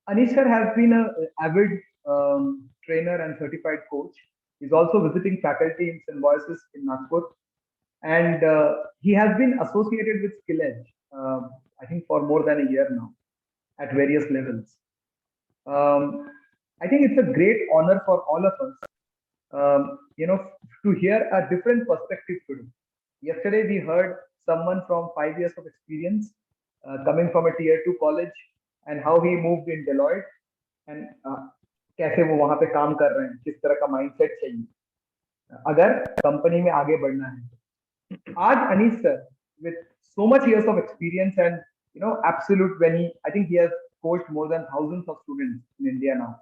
Anish sir has been a avid trainer and certified coach. He's also visiting faculty in Symbiosis in Nagpur, and he has been associated with Skill Edge, I think, for more than a year now at various levels. Um, I think it's a great honor for all of us, to hear a different perspective today. Yesterday, we heard someone from 5 years of experience coming from a tier two college and how he moved in Deloitte and कैसे वो वहां पे काम कर रहे हैं, किस तरह का माइंडसेट चाहिए अगर कंपनी में आगे बढ़ना है. आज Anish sir with so much years of experience and absolute when he I think he has coached more than thousands of students in India now.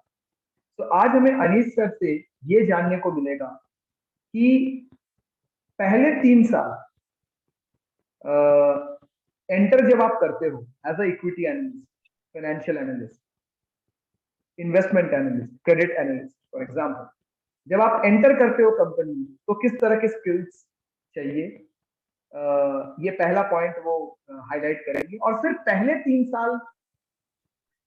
तो आज हमें अनीश सर से ये जानने को मिलेगा कि पहले 3 साल एंटर जब आप करते हो as a equity analyst, financial analyst, investment analyst, credit analyst for example, जब आप एंटर करते हो कंपनी में तो किस तरह के स्किल्स चाहिए, ये पहला पॉइंट वो हाईलाइट करेंगे. और फिर पहले 3 साल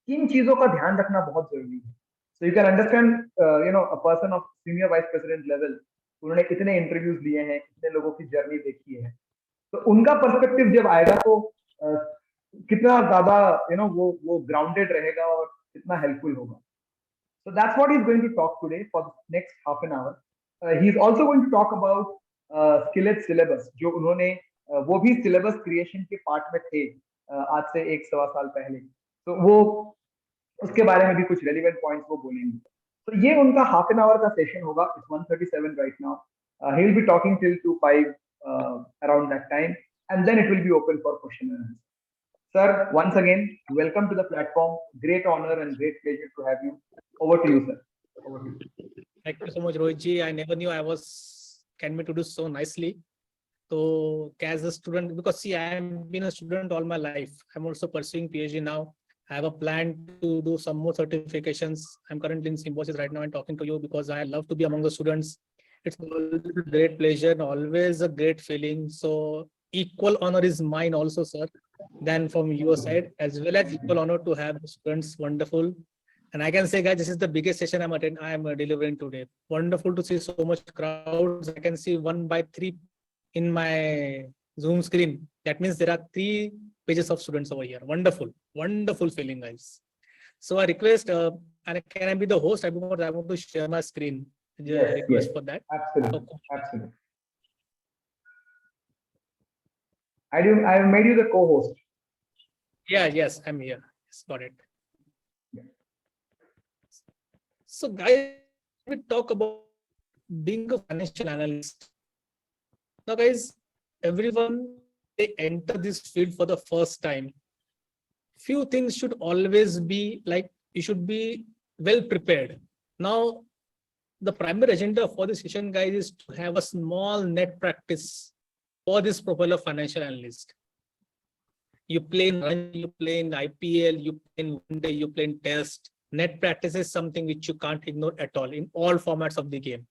किन चीजों का ध्यान रखना बहुत जरूरी है. So you can understand a person of senior vice president level, उन्होंने कितने इंटरव्यूज लिए हैं, कितने लोगों की जर्नी देखी है, तो उनका पर्सपेक्टिव जब आएगा तो कितना ज्यादा वो ग्राउंडेड रहेगा और कितना हेल्पफुल होगा. So that's what he's going to talk today for the next half an hour. He's also going to talk about Skillet syllabus, जो उन्होंने वो भी syllabus creation के पार्ट में थे आज से 1 सवा साल पहले. तो वो उसके बारे में भी कुछ relevant points वो बोलेंगे. तो ये उनका half an hour का सेशन होगा. It's 1:37 right now. He'll be talking till to 5 around that time, and then it will be open for question and answer. Sir, once again, welcome to the platform. Great honor and great pleasure to have you. Over to you, sir. Over to you. Thank you so much, Rohitji. I never knew I was can be to do so nicely. So, as a student, because see, I have been a student all my life. I'm also pursuing PhD now. I have a plan to do some more certifications. I'm currently in Symbiosis right now and talking to you because I love to be among the students. It's a great pleasure and always a great feeling. So, equal honor is mine also, sir, than from your side, as well as equal honor to have the students. Wonderful. And I can say, guys, this is the biggest session I am delivering today. Wonderful to see so much crowds. I can see 1/3 in my Zoom screen. That means there are 3 pages of students over here. Wonderful, wonderful feeling, guys. So I request, and can I be the host? I want to share my screen. Yes, request yes, for that. Absolutely, absolutely. I have made you the co-host. Yeah, yes, I'm here. Yes, got it. Yeah. So, guys, we talk about being a financial analyst. Now, guys, everyone, they enter this field for the first time. Few things should always be like, you should be well prepared. Now, the primary agenda for this session, guys, is to have a small net practice for this profile of financial analyst. You play in IPL, you play in one day, you play in test. Net practice is something which you can't ignore at all in all formats of the game.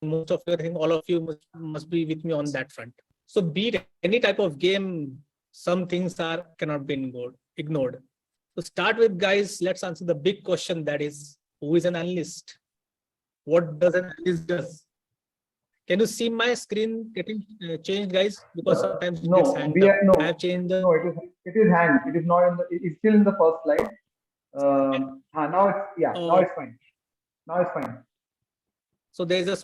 Most of you, I think all of you must be with me on that front. So be it any type of game, some things cannot be ignored. To start with, guys, let's answer the big question, that is, who is an analyst? What does an analyst do? Can you see my screen getting changed, guys? Because sometimes no, it's hanged up. no, I have changed the... No, it is hanged. It is not in the. It's still in the first slide. Now it's fine. Now it's fine. So there's a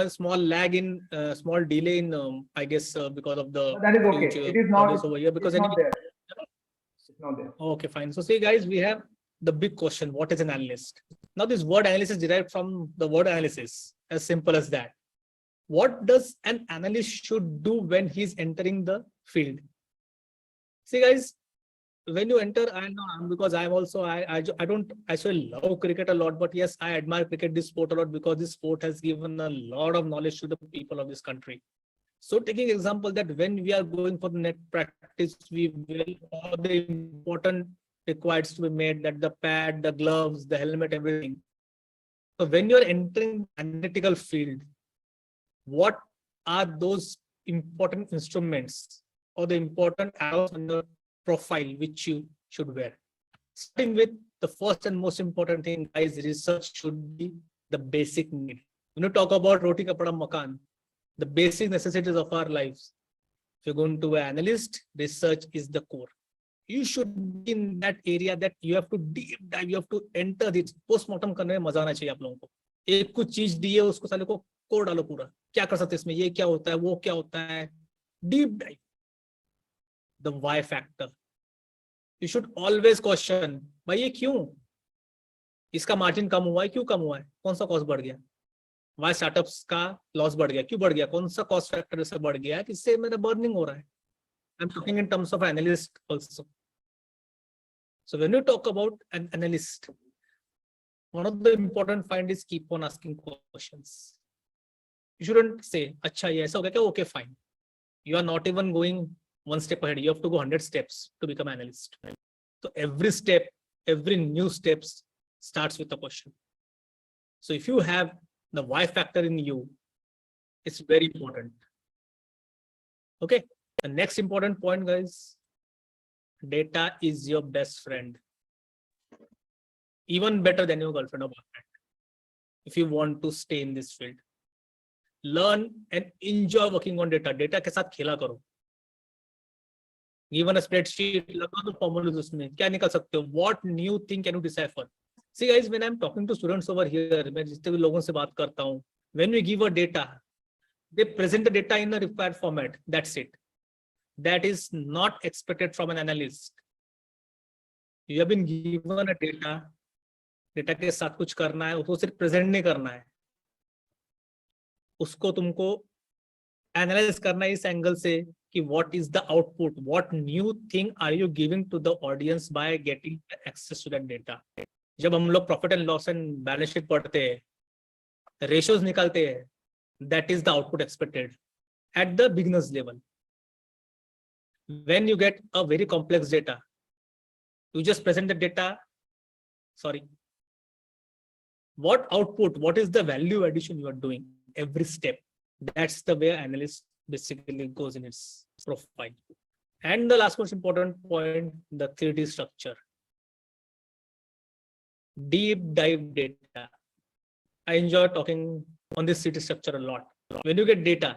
small lag in small delay in I guess because of the. That is okay. It is not over here because it's not there. It's not there. Okay, fine. So see, guys, we have the big question: what is an analyst? Now, this word analysis is derived from the word analysis. As simple as that. What does an analyst should do when he's entering the field? See, guys, when you enter, I know because I'm also I don't actually love cricket a lot, but yes, I admire cricket, this sport, a lot because this sport has given a lot of knowledge to the people of this country. So taking example that when we are going for the net practice, we will all the important requires to be made, that the pad, the gloves, the helmet, everything. So when you're entering the analytical field, what are those important instruments or the important arrows on the profile which you should wear? Starting with the the first and most important thing, guys, research should be the basic need. When you talk about roti kapda makan, the basic necessities of our lives, if you're going to be an analyst, research is the core. You should be in that area that you have to deep dive, you have to enter this. Postmortem करने में मजा आना चाहिए आप लोगों को. एक कुछ चीज दी है, उसको साले को कोड डालो पूरा. क्या कर सकते हैं इसमें, ये क्या होता है, वो क्या होता है. Deep dive. The why factor. You should always question, भाई ये क्यों? इसका मार्जिन कम हुआ है, क्यों कम हुआ है? कौन सा कॉस्ट बढ़ गया? Why startups का लॉस बढ़ गया, क्यों बढ़ गया? कौन सा कॉस्ट फैक्टर से बढ़ गया है, इससे मेरा बर्निंग हो रहा है. I'm talking in terms of analyst also. So when you talk about an analyst, one of the important find is keep on asking questions. You shouldn't say, अच्छा ये ऐसा हो गया क्या? Okay, fine. You are not even going one step ahead. You have to go 100 steps to become an analyst. So every step, every new steps starts with a question. So if you have the why factor in you, it's very important. Okay. The next important point, guys, data is your best friend. Even better than your girlfriend or boyfriend. If you want to stay in this field, learn and enjoy working on data. Data के साथ खेला करो. Given a spreadsheet, लगा दो formulas उसमें, क्या निकल सकते हो? What new thing can you decipher? See guys, when I'm talking to students over here, मैं जितने भी लोगों से बात करता हूँ, when we give a data, they present the data in a required format. That's it. That is not expected from an analyst. You have been given a data. Data के साथ कुछ करना है, उसको सिर्फ प्रेजेंट नहीं करना है, उसको तुमको एनालाइज करना है इस एंगल से कि what is the output, what new thing are you giving to the audience by getting access to that data. जब हम लोग profit and loss and balance sheet पढ़ते हैं, रेशियोज निकालते हैं, that is the output expected at the beginners level. When you get a very complex data, you just present the data, sorry, what output, what is the value addition you are doing every step. That's the way analyst basically goes in its profile. And the last most important point, the 3D structure. Deep dive data. I enjoy talking on this 3D structure a lot. When you get data,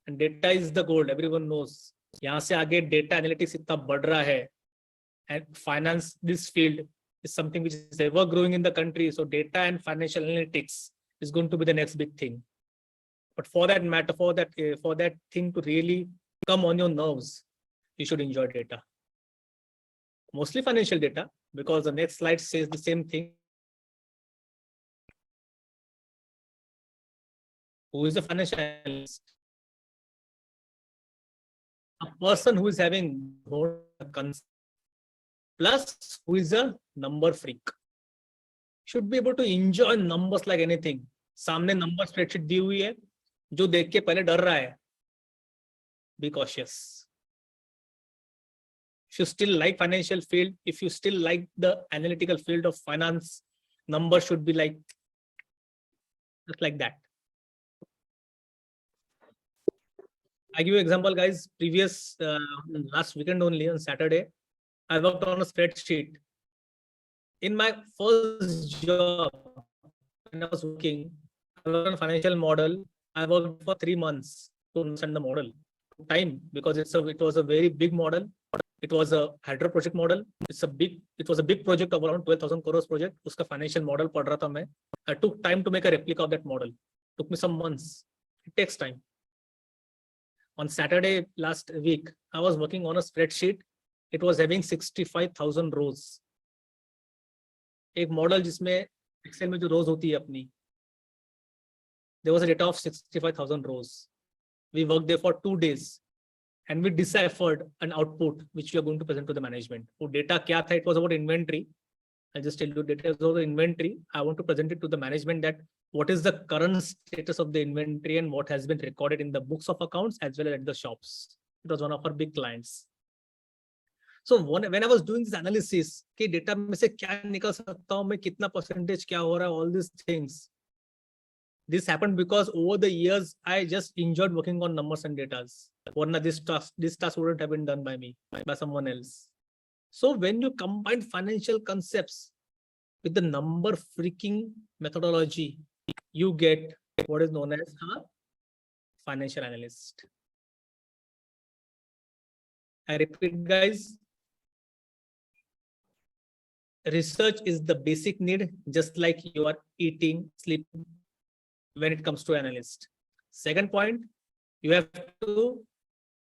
and data is the gold, everyone knows. यहाँ से आगे data analytics इतना बढ़ रहा है, and finance, this field is something which is ever growing in the country. So data and financial analytics is going to be the next big thing. But for that matter, for that thing to really come on your nerves, you should enjoy data. Mostly financial data, because the next slide says the same thing. Who is the financial analyst? A person who is having plus who is a number freak. Should be able to enjoy numbers like anything. सामने number spreadsheet दी हुई है, जो देख के पहले डर रहा है. Be cautious. If you still like financial field, if you still like the analytical field of finance, numbers should be like just like that. I give you an example, guys. Previous last weekend only on Saturday, I worked on a spreadsheet. In my first job, when I was working, I worked on a financial model. I worked for 3 months to understand the model. Time, because it was a very big model. It was a hydro project model. It was a big project of around 12,000 crores project. Uska financial model पढ़ रहा था मैं. I took time to make a replica of that model. Took me some months. It takes time. On Saturday last week, I was working on a spreadsheet. It was having 65,000 rows. एक model जिसमें Excel में जो रोज होती है अपनी, there was a data of 65,000 rows. We worked there for 2 days and we deciphered an output which we are going to present to the management. वो data क्या था? It was about inventory. I'll just tell you, data is about the inventory. I want to present it to the management that what is the current status of the inventory and what has been recorded in the books of accounts as well as at the shops. It was one of our big clients. So when I was doing this analysis, कि data में से क्या निकल सकता हूँ मैं, कितना percentage क्या हो रहा है, all these things. This happened because over the years, I just enjoyed working on numbers and data. This task wouldn't have been done by me, by someone else. So when you combine financial concepts with the number freaking methodology, you get what is known as a financial analyst. I repeat, guys, research is the basic need, just like you are eating, sleeping when it comes to analyst. Second point, you have to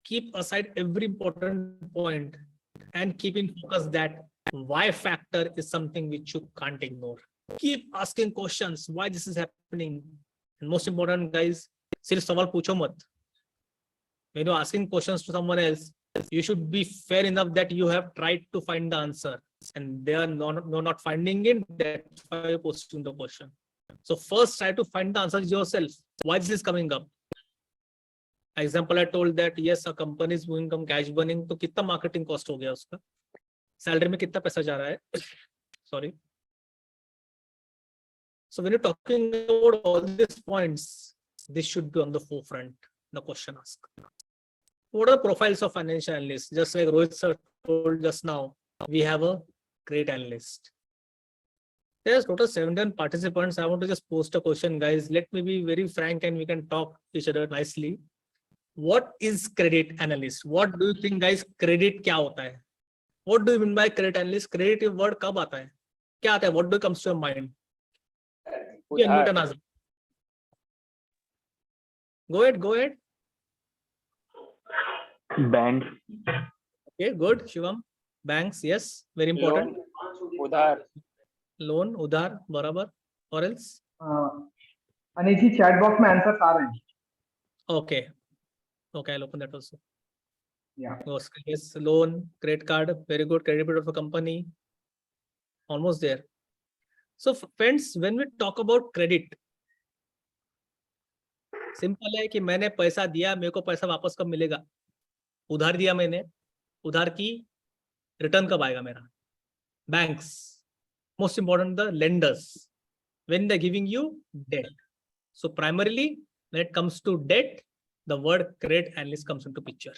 keep aside every important point and keep in focus that why factor is something which you can't ignore. Keep asking questions, why this is happening. And most important, guys, सिर्फ सवाल पूछो मत. When you're asking questions to someone else, you should be fair enough that you have tried to find the answer and they are not finding it. That's why you're posting the question. So first try to find the answers yourself. Why this is coming up? Example, I told that yes, a company is moving from cash burning, तो कितना marketing cost हो गया उसका? Salary में कितना पैसा जा रहा है? Sorry. So when you're talking about all these points, this should be on the forefront, the question asked. What are the profiles of financial analysts? Just like Rohit sir told just now, we have a great analyst. There's total 7 participants. I want to just post a question, guys. Let me be very frank and we can talk each other nicely. What is credit analyst? What do you think, guys? Credit क्या होता है? What do you mean by credit analyst? Credit word कब आता है? क्या आता है? What do comes to your mind? Yeah, go ahead. Banks. Okay, good. Shivam. Banks, yes, very important. Loan, udhar, barabar. Or else? Anish ji, chat box में answers आ रहे हैं. Okay, I'll open that also. Yeah. Yes, loan, credit card, very good. Credit period of a company. Almost there. So friends, when we talk about credit, simple है कि मैंने पैसा दिया, मेरे को पैसा वापस कब मिलेगा? उधार दिया मैंने, उधार की रिटर्न कब आएगा मेरा? Banks, most important, the lenders, when they're giving you debt. So primarily, when it comes to debt, the word credit analyst comes into picture.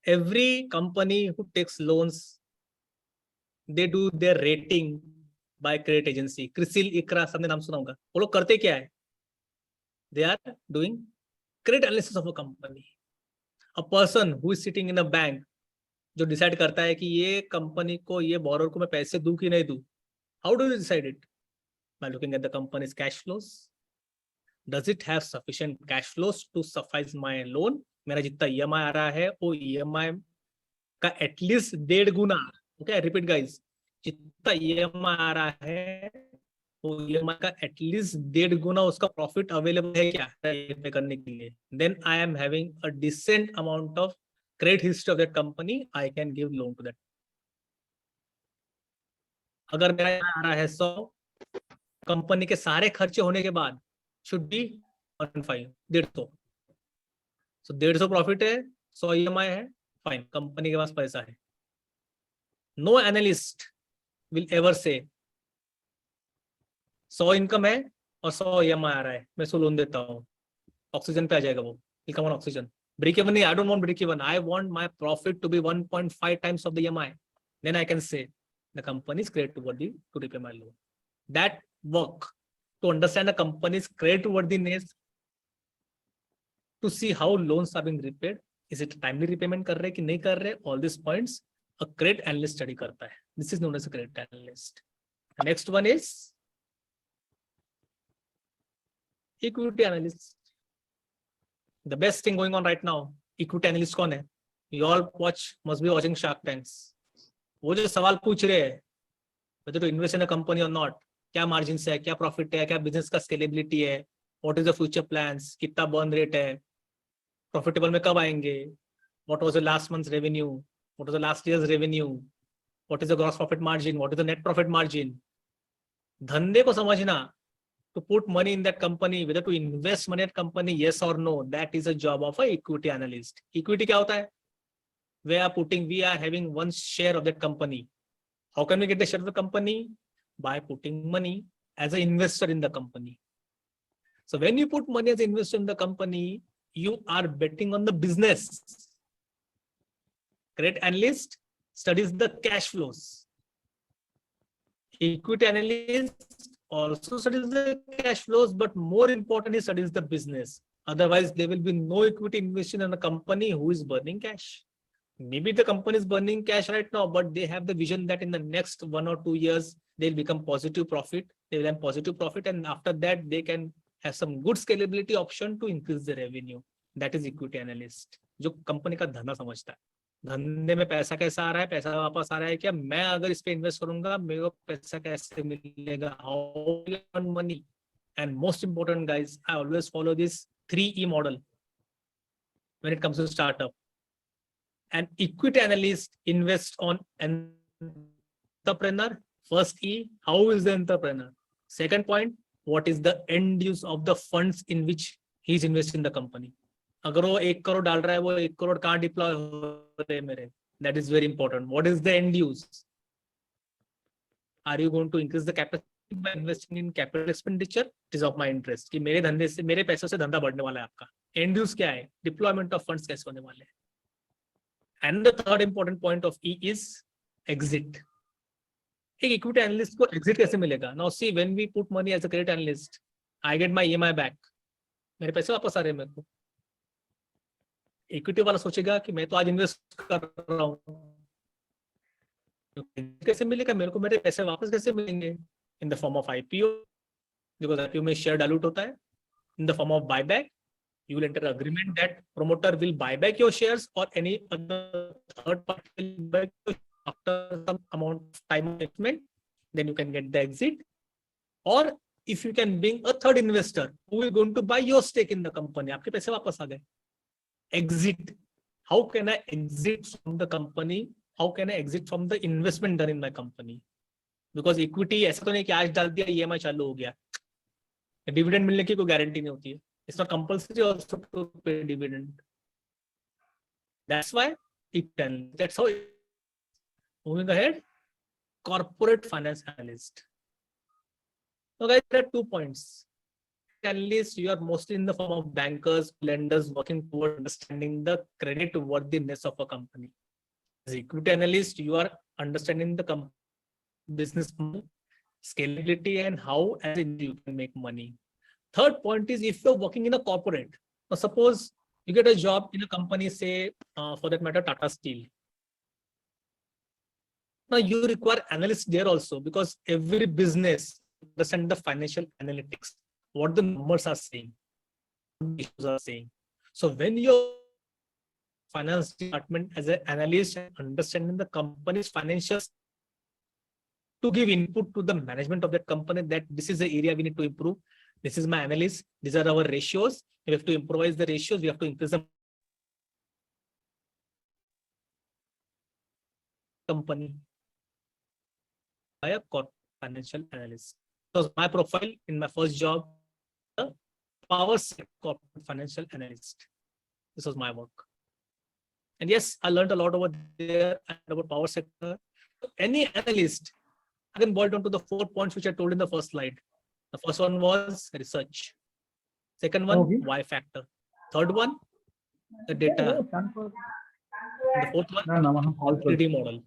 Every company who takes loans, they do their rating by credit agency. CRISIL, ICRA, सबने नाम सुना होगा. वो लोग करते क्या है? They are doing credit analysis of a company. A person who is sitting in a bank, जो डिसाइड करता है कि ये कंपनी को, ये बोरोर को मैं पैसे दूं कि नहीं दूं. How do you decide it? By looking at the company's cash flows. Does it have sufficient cash flows to suffice my loan? मेरा जितना EMI आ रहा है, वो EMI का एटलीस्ट 1.5 गुना. Okay, repeat guys. जितना EMI आ रहा है, वो EMI का एटलीस्ट 1.5 गुना उसका प्रॉफिट अवेलेबल है क्या पे करने के लिए. Then I am having a decent amount of credit history of that company. I can give loan to that. अगर मेरा आ रहा है 100, कंपनी के सारे खर्चे होने के बाद should be 150. So 150 प्रॉफिट है, 100 EMI है, फाइन, कंपनी के पास पैसा है. No analyst will ever say 100 income है और 100 EMI आ रहा है, मैं इसको लोन देता हूँ, ऑक्सीजन पे आ जाएगा वो. Come on, oxygen. Break even नहीं, I don't want break even. I want my profit to be 1.5 times of the EMI. Then I can say the company is creditworthy to repay my loan. That work to understand the company's creditworthiness, to see how loans are being repaid, is it timely repayment कर रहे कि नहीं कर रहे, all these points a credit analyst study करता है. This is known as a credit analyst. The next one is equity analyst. The best thing going on right now, equity analyst कौन है? You all must be watching Shark Tanks. वो जो सवाल पूछ रहे हैं, whether to invest in a company or not, क्या margin है, क्या प्रॉफिट है, क्या बिजनेस का स्केलेबिलिटी है, what is the future plans, कितना बर्न रेट है, प्रॉफिटेबल में कब आएंगे, what was the last months revenue, what was the last years revenue, what is the gross profit margin, what is the net profit margin. धंधे को समझना, to put money in that company, whether to invest money in that company, yes or no, that is a job of a equity analyst. Equity क्या होता है? We are having one share of that company. How can we get the share of the company? By putting money as an investor in the company. So when you put money as an investor in the company, you are betting on the business. Credit analyst studies the cash flows. Equity analyst also studies the cash flows, but more importantly, studies the business. Otherwise, there will be no equity investment in a company who is burning cash. Maybe the company is burning cash right now, but they have the vision that in the next 1 or 2 years, they'll become positive profit. They will have positive profit. And after that, they can have some good scalability option to increase the revenue. That is equity analyst. जो company का धंधा समझता है, धंधे में पैसा कैसा आ रहा है, पैसा वापस आ रहा है क्या, मैं अगर इस पे इन्वेस्ट करूंगा मेरे को पैसा कैसे मिलेगा, how will I earn money. And most important, guys, I always follow this 3E model when it comes to startup. An equity analyst invests on entrepreneur. First E, how is the entrepreneur? Second point, what is the end use of the funds in which he is investing in the company? अगर वो 1 करोड़ डाल रहा है, वो 1 करोड़ कहाँ deploy हो रहे हैं मेरे? That is very important. What is the end use? Are you going to increase the capacity by investing in capital expenditure? It is of my interest. कि मेरे धंधे से, मेरे पैसों से धंधा बढ़ने वाला है आपका. End use क्या है? Deployment of funds कैसे होने वाले हैं? And the third important point of E is exit. एक इक्विटी एनालिस्ट को एग्जिट कैसे मिलेगा? Now see, when we put money as a credit analyst, I get my EMI back, मेरे पैसे वापस आ रहे हैं मेरे को. इक्विटी वाला सोचेगा कि मैं तो आज इन्वेस्ट कर रहा हूँ, कैसे मिलेगा मेरे को, मेरे पैसे वापस कैसे मिलेंगे? In the form of IPO, because IPO में शेयर डाइल्यूट होता है. In the form of buyback, you will enter agreement that promoter will buy back your shares or any other third party will buy back after some amount of time of investment, then you can get the exit. Or if you can bring a third investor who is going to buy your stake in the company, आपके पैसे वापस आ गए. Exit. How can I exit from the company? How can I exit from the investment done in my company? Because equity ऐसा तो नहीं कि आज डाल दिया EMI चालू हो गया. डिविडेंड मिलने की कोई गारंटी नहीं होती है. It's not compulsory also to pay dividend. That's why it can. That's how. Moving ahead, corporate finance analyst. So guys, there are 2 points. Analysts, you are mostly in the form of bankers, lenders, working toward understanding the credit worthiness of a company. As equity analyst, you are understanding the business model, scalability, and how as you can make money. Third point is, if you're working in a corporate, now suppose you get a job in a company, say for that matter Tata Steel. Now you require analysts there also, because every business understand the financial analytics, what the numbers are saying, what the issues are saying. So when your finance department as an analyst and understanding the company's financials to give input to the management of that company, that this is the area we need to improve. This is my analysis. These are our ratios. We have to improvise the ratios. We have to increase the company by a corporate financial analyst. So my profile in my first job, the power sector corporate financial analyst. This was my work. And yes, I learned a lot over there about power sector. So any analyst, I can boil down to the 4 points which I told in the first slide. The first one was research. Second one, why factor. Third one, the data. The fourth one, 3D model.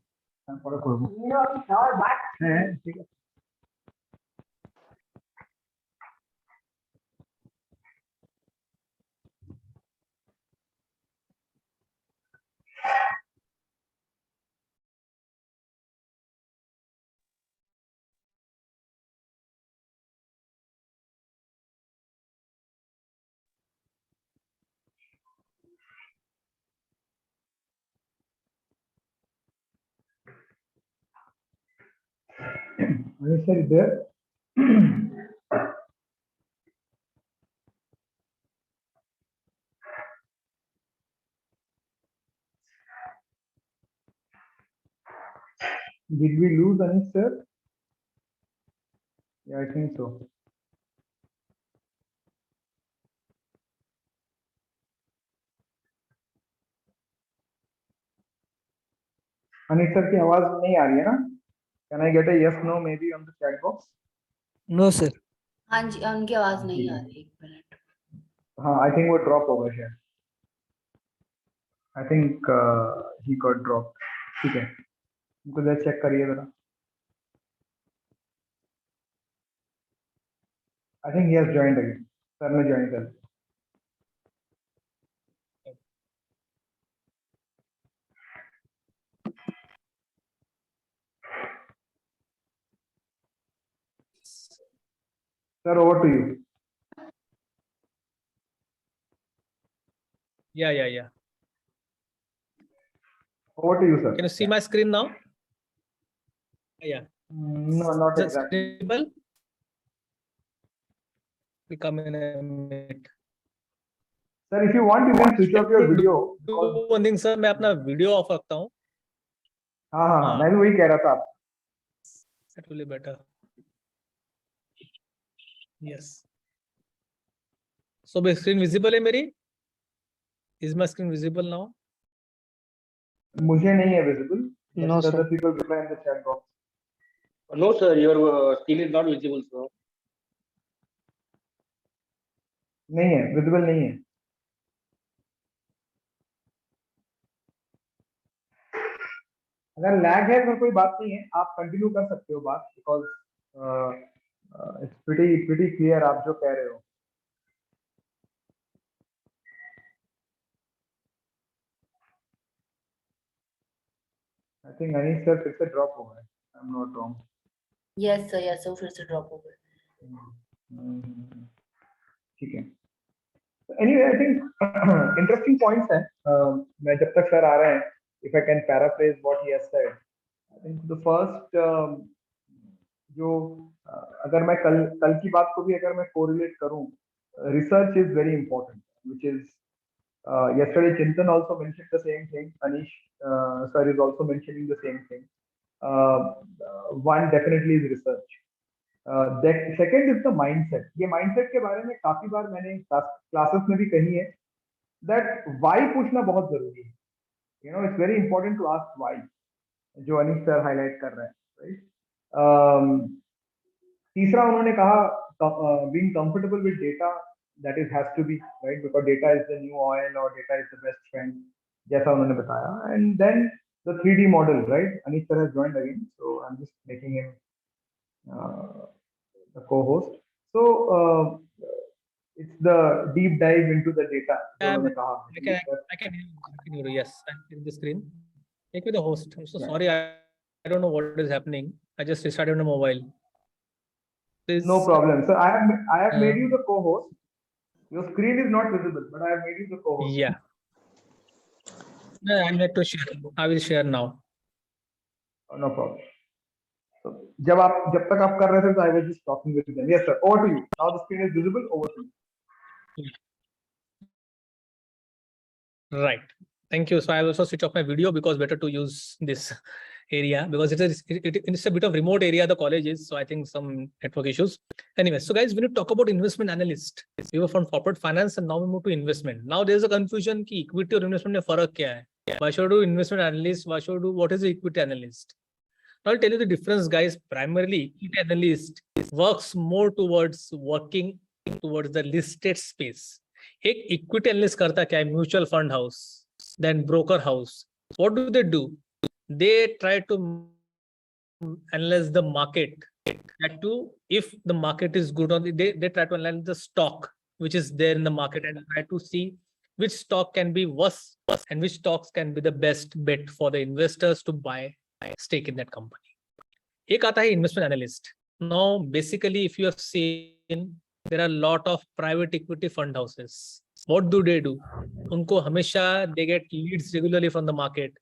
Anish sir is there? Did we lose Anish sir? Yeah, I think so. Anish sir की आवाज नहीं आ रही है ना? Can I get a yes no maybe on the chat box? No sir. हाँ जी, उनकी आवाज नहीं आ रही. 1 मिनट. हाँ, I think वो drop हो गया शायद. I think he got dropped. ठीक है. उनको जरा चेक करिए जरा. I think he has joined again. Sir ने join कर दिया. Sir, over to you. Yeah. Over to you, sir. Can you see my screen now? Yeah. No, not Just exactly. stable. We come in a minute. Sir, if you want, you can switch off your video. Do one thing, sir. मैं अपना video off रखता हूँ. हाँ, मैं भी वही कह रहा था. That will be better. Yes. So my screen visible है मेरी? Is my screen visible now? मुझे नहीं है visible. No, Let sir. other people reply in the chat box. No, sir, your screen is not visible, sir. नहीं है, visible नहीं है. अगर लैग है तो कोई बात नहीं है, आप कंटिन्यू कर सकते हो बात, बिकॉज इट्स pretty clear आप जो कह रहे हो. I think Anish sir फिर से ड्रॉप हो गए. I'm not wrong. Yes sir, फिर से ड्रॉप हो गए. ठीक है. Anyway, I think interesting points हैं. मैं जब तक सर आ रहे हैं, if I can paraphrase what he has said, I think the first जो अगर मैं कल की बात को भी अगर मैं correlate करूं, research is very important, which is yesterday Chintan also mentioned the same thing. Anish sir is also mentioning the same thing. One definitely is research. Second is the mindset. ये माइंडसेट के बारे में काफी बार मैंने classes में भी कही है दैट व्हाई पूछना बहुत जरूरी है. You know it's very important to ask why, जो अनीश सर हाईलाइट कर रहे हैं, राइट. तीसरा उन्होंने कहा being comfortable with data, that is has to be right, because data is the new oil और data is the best friend, जैसा उन्होंने बताया. And then the 3D model, right. Anish sir has joined again, so I am just making him the co-host. So it's the deep dive into the data. I can hear you. Yes, I'm in the screen. Take me the host. I'm so sorry. I don't know what is happening. I just restarted on the mobile. Please. No problem. So I have made you the co-host. Your screen is not visible, but I have made you the co-host. Yeah. No, I need to share. I will share now. Oh, no problem. So, जब तक आप कर रहे थे, I was just talking with them. Yes, sir. Over to you. Now the screen is visible. Over to you. Right. Thank you. So I will also switch off my video because better to use this area because it's a bit of remote area the college is. So I think some network issues. Anyway, so guys, when you talk about investment analyst, we were from corporate finance and now we move to investment. Now there's a confusion कि equity और investment में फर्क क्या है? Why should I do investment analyst? What is the equity analyst? I'll tell you the difference, guys. Primarily, equity analyst works more towards working towards the listed space. एक equity analyst करता क्या है? Mutual fund house, then broker house. What do? They try to analyze the market. That too, if the market is good, they try to analyze the stock which is there in the market and try to see which stock can be worse and which stocks can be the best bet for the investors to buy stake in that company. एक आता है investment analyst. Now, basically, if you have seen, there are a lot of private equity fund houses. What do? उनको हमेशा they get leads regularly from the market.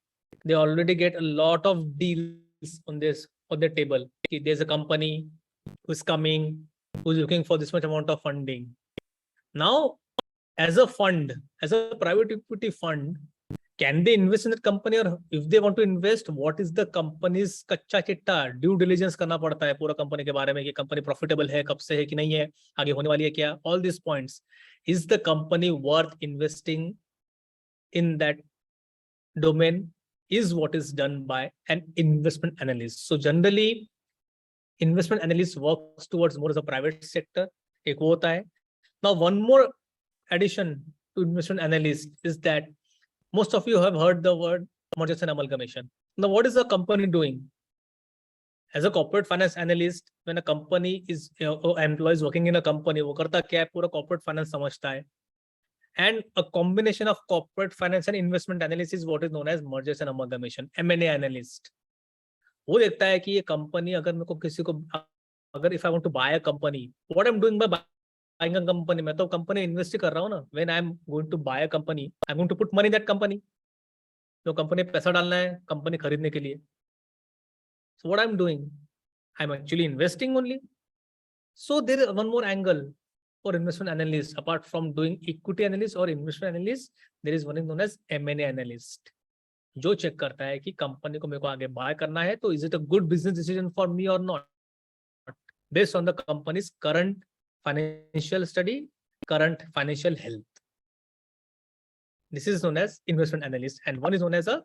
They already get a lot of deals on their table. There's a company who's coming, who's looking for this much amount of funding. Now, as a fund, as a private equity fund, can they invest in that company, or if they want to invest, what is the company's कच्चा चिट्टा? Due diligence करना पड़ता है पूरा company के बारे में कि कंपनी प्रॉफिटेबल है, कब से है कि नहीं है, आगे होने वाली है क्या, all these points. Is the company worth investing in that domain is what is done by an investment analyst. So generally investment analyst works towards more as a private sector. एक वो होता है. Now one more addition to investment analyst is that most of you have heard the word mergers and amalgamation. Now, what is the company doing? As a corporate finance analyst, when a company is employees working in a company, वो करता क्या है, पूरा corporate finance समझता है. And a combination of corporate finance and investment analysis is what is known as mergers and amalgamation, M&A analyst. वो देखता है कि ये कंपनी अगर मेरे को किसी को अगर if I want to buy a company, what I'm doing by buying a company, मैं तो कंपनी इन्वेस्ट कर रहा हूँ ना. When I'm going to buy a company, I'm going to put money in that company. तो company पैसा डालना है कंपनी खरीदने के लिए. So what I'm doing, I'm actually investing only. So there is one more angle for investment analyst. Apart from doing equity analyst or investment analyst, there is one is known as M&A analyst. जो check करता है कि company को मेरे को आगे bye करना है तो is it a good business decision for me or not, based on the company's current financial study, current financial health. This is known as investment analyst, and one is known as a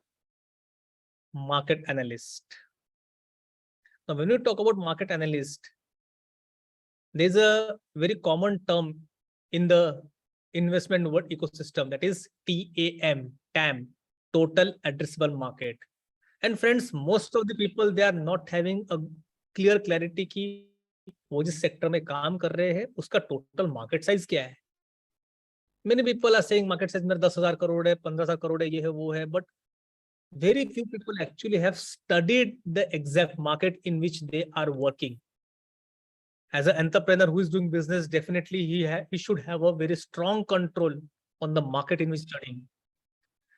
market analyst. Now, when we talk about market analyst, there's a very common term in the investment world ecosystem, that is TAM, total addressable market. And friends, most of the people, they are not having a clear clarity कि वो जिस sector में काम कर रहे हैं उसका total market size क्या है. Many people are saying market size मेरा 10,000 करोड़ है, 15,000 करोड़ है, ये है वो है, but very few people actually have studied the exact market in which they are working. As an entrepreneur who is doing business, definitely he should have a very strong control on the market in which studying.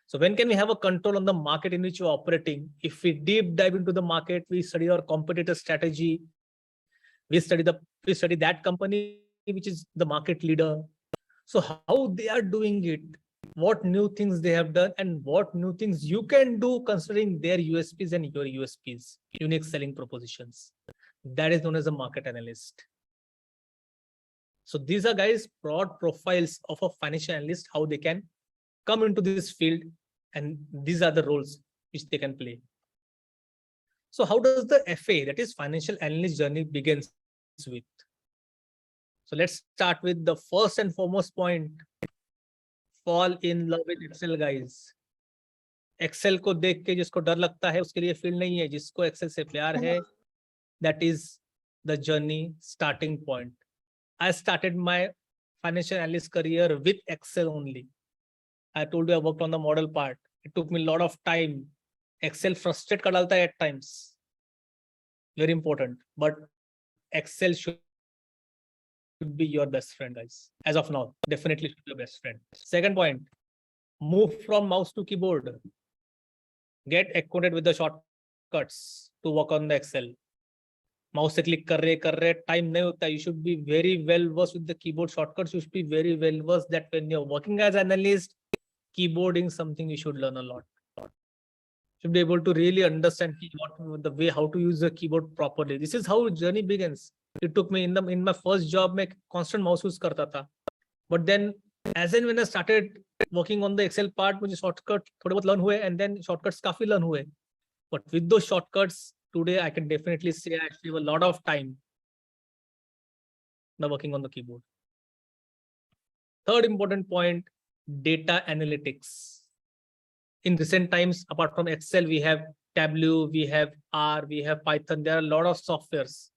So when can we have a control on the market in which you're operating? If we deep dive into the market, we study our competitor strategy, we study that company which is the market leader. So how they are doing it, what new things they have done, and what new things you can do considering their USPs and your USPs, unique selling propositions. That is known as a market analyst. So these are, guys, broad profiles of a financial analyst, how they can come into this field, and these are the roles which they can play. So how does the FA, that is financial analyst journey, begins with? So let's start with the first and foremost point. Fall in love with Excel, guys. Excel को देख के जिसको डर लगता है उसके लिए field नहीं है. जिसको Excel से प्यार है, that is the journey starting point. I started my financial analyst career with Excel only. I told you I worked on the model part. It took me a lot of time. Excel frustrate कर डालता है at times. Very important. But Excel should be your best friend, guys. As of now, definitely should be your best friend. Second point, move from mouse to keyboard. Get acquainted with the shortcuts to work on the Excel. Mouse से click कर रहे time नहीं होता. You should be very well versed with the keyboard shortcuts. You should be very well versed that when you're working as an analyst, keyboarding is something you should learn a lot. Should be able to really understand what the way how to use the keyboard properly. This is how journey begins. It took me in my first job में constant mouse use करता था. But then as and when I started working on the Excel part, मुझे shortcut थोड़े बहुत learn हुए, and then shortcuts काफी learn हुए. But with those shortcuts, today I can definitely say I save a lot of time by working on the keyboard. Third important point, data analytics. In recent times, apart from Excel, we have Tableau, we have R, we have Python. There are a lot of softwares.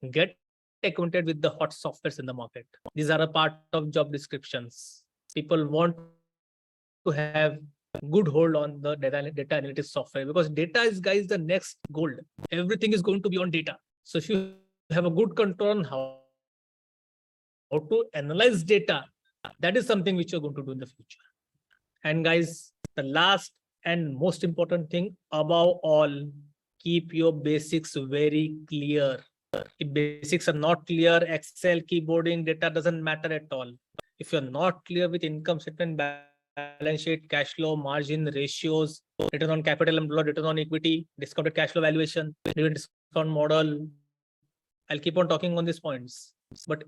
Get acquainted with the hot softwares in the market. These are a part of job descriptions. People want to have good hold on the data analytics software, because data is, guys, the next gold. Everything is going to be on data. So if you have a good control on how to analyze data, that is something which you're going to do in the future. And guys, the last and most important thing above all, keep your basics very clear. If basics are not clear, Excel, keyboarding, data doesn't matter at all. If you're not clear with income statement, balance sheet, cash flow, margin, ratios, return on capital employed, return on equity, discounted cash flow valuation, dividend discount model, I'll keep on talking on these points. But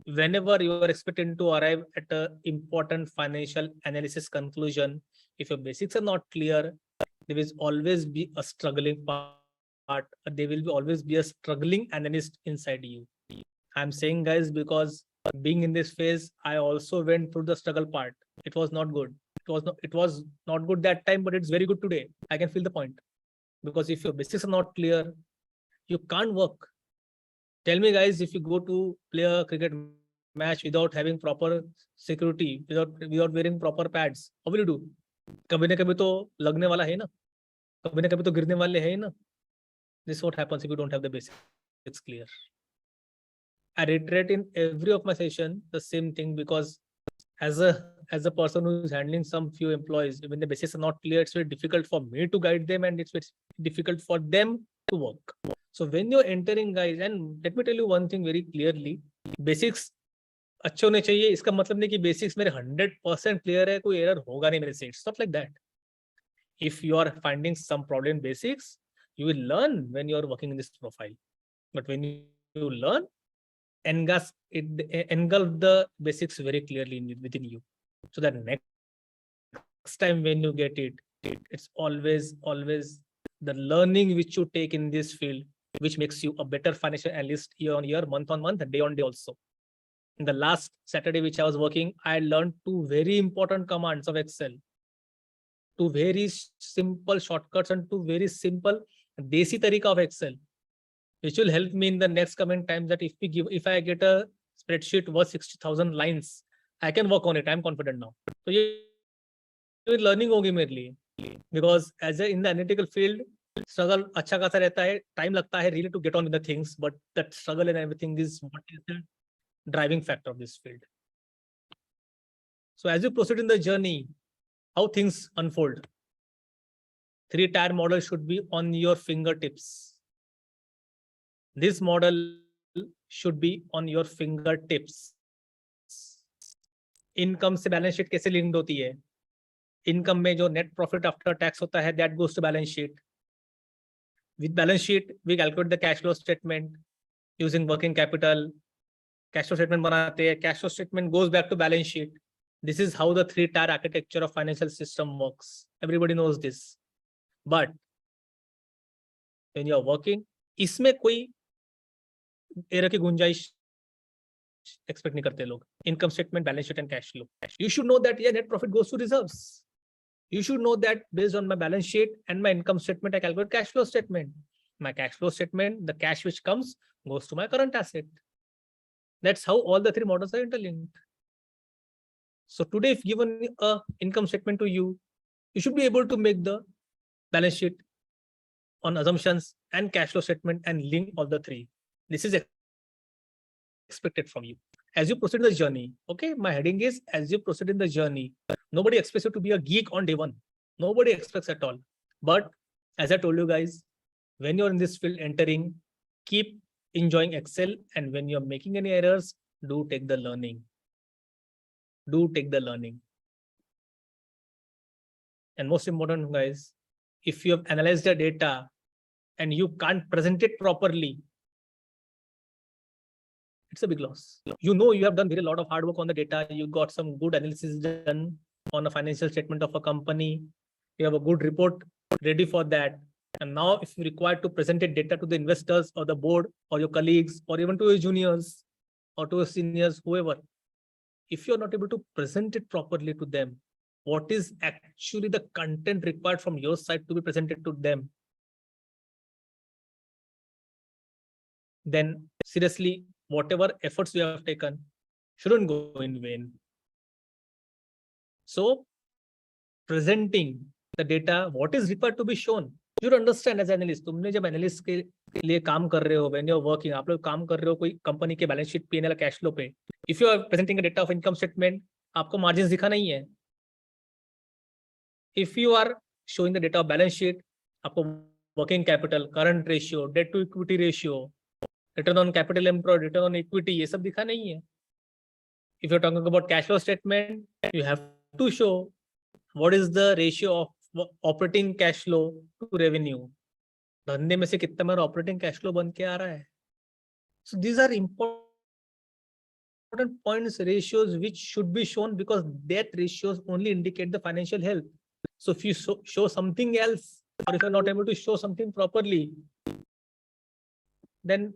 whenever you are expected to arrive at an important financial analysis conclusion, if your basics are not clear, there will always be a struggling part. There will always be a struggling analyst inside you. I'm saying, guys, because being in this phase, I also went through the struggle part. It was not good. It was not good that time, but it's very good today. I can feel the point. Because if your basics are not clear, You can't work. Tell me, guys, if you go to play a cricket match without having proper security, without wearing proper pads, how will you do? कभी ना कभी तो लगने वाला है ना, कभी ना कभी तो गिरने वाले है ना. This is what happens if you don't have the basics clear. I reiterate in every of my session the same thing, because as a person who is handling some few employees, when the basics are not clear, it's very difficult for me to guide them, and it's very difficult for them to work. So when you're entering, guys, and let me tell you one thing very clearly, basics अच्छे होने चाहिए, इसका मतलब नहीं कि basics मेरे 100% clear है, कोई एरर होगा नहीं मेरे से. It's not like that. If you are finding some problem in basics, you will learn when you are working in this profile. But when you learn, engulf the basics very clearly within you, so that next time when you get it, it's always the learning which you take in this field, which makes you a better financial analyst year on year, month on month, day on day also. In the last Saturday which I was working, I learned 2 very important commands of Excel, 2 very simple shortcuts and 2 very simple desi tarika of Excel, which will help me in the next coming time, that if I get a spreadsheet worth 60,000 lines, I can work on it. I'm confident now. So ये learning होगी मेरे लिए, because as in the analytical field, struggle अच्छा खासा रहता है, time लगता है really to get on with the things, but that struggle and everything is what is the driving factor of this field. So as you proceed in the journey, how things unfold, 3-tier model should be on your fingertips. This model should be on your fingertips. Income से balance sheet कैसे linked होती है? Income में जो net profit after tax होता है, that goes to balance sheet. With balance sheet, we calculate the cash flow statement using working capital. Cash flow statement बनाते हैं. Cash flow statement goes back to balance sheet. This is how the 3-tier architecture of financial system works. Everybody knows this. But when you are working, इसमें कोई error की गुंजाइश expect नहीं करते लोग. Income statement, balance sheet and cash flow. You should know that your net profit goes to reserves. You should know that based on my balance sheet and my income statement, I calculate cash flow statement. My cash flow statement, the cash which comes goes to my current asset. That's how all the 3 models are interlinked. So today, if given a income statement to you, you should be able to make the balance sheet on assumptions and cash flow statement and link all the 3. This is expected from you. As you proceed in the journey, okay, my heading is as you proceed in the journey. Nobody expects you to be a geek on day 1. Nobody expects at all. But as I told you guys, when you're in this field entering, keep enjoying Excel, and when you're making any errors, do take the learning. Do take the learning. And most important, guys, if you have analyzed the data and you can't present it properly, it's a big loss. You know, you have done very lot of hard work on the data. You got some good analysis done on a financial statement of a company. You have a good report ready for that. And now if you require to present it data to the investors or the board or your colleagues or even to your juniors or to your seniors, whoever, if you're not able to present it properly to them, what is actually the content required from your side to be presented to them, then seriously, whatever efforts you have taken shouldn't go in vain. So presenting the data, what is required to be shown, you understand as analyst. तुमने जब analyst के लिए काम कर रहे हो, when you're working, आप लोग काम कर रहे हो कोई कंपनी के balance sheet, P&L, cash flow पे, if you are presenting a data of income statement, आपको मार्जिन दिखा नहीं है. If you are showing the data of balance sheet, आपको working capital, current ratio, debt to equity ratio, return on capital employed, return on equity, ये सब दिखा नहीं है. If you're talking about cash flow statement, you have to show what is the ratio of operating cash flow to revenue. धंधे में से कितना मेरा operating cash flow बन के आ रहा है. So these are important points, ratios which should be shown, because that ratios only indicate the financial health. So if you show something else, or if you're not able to show something properly, then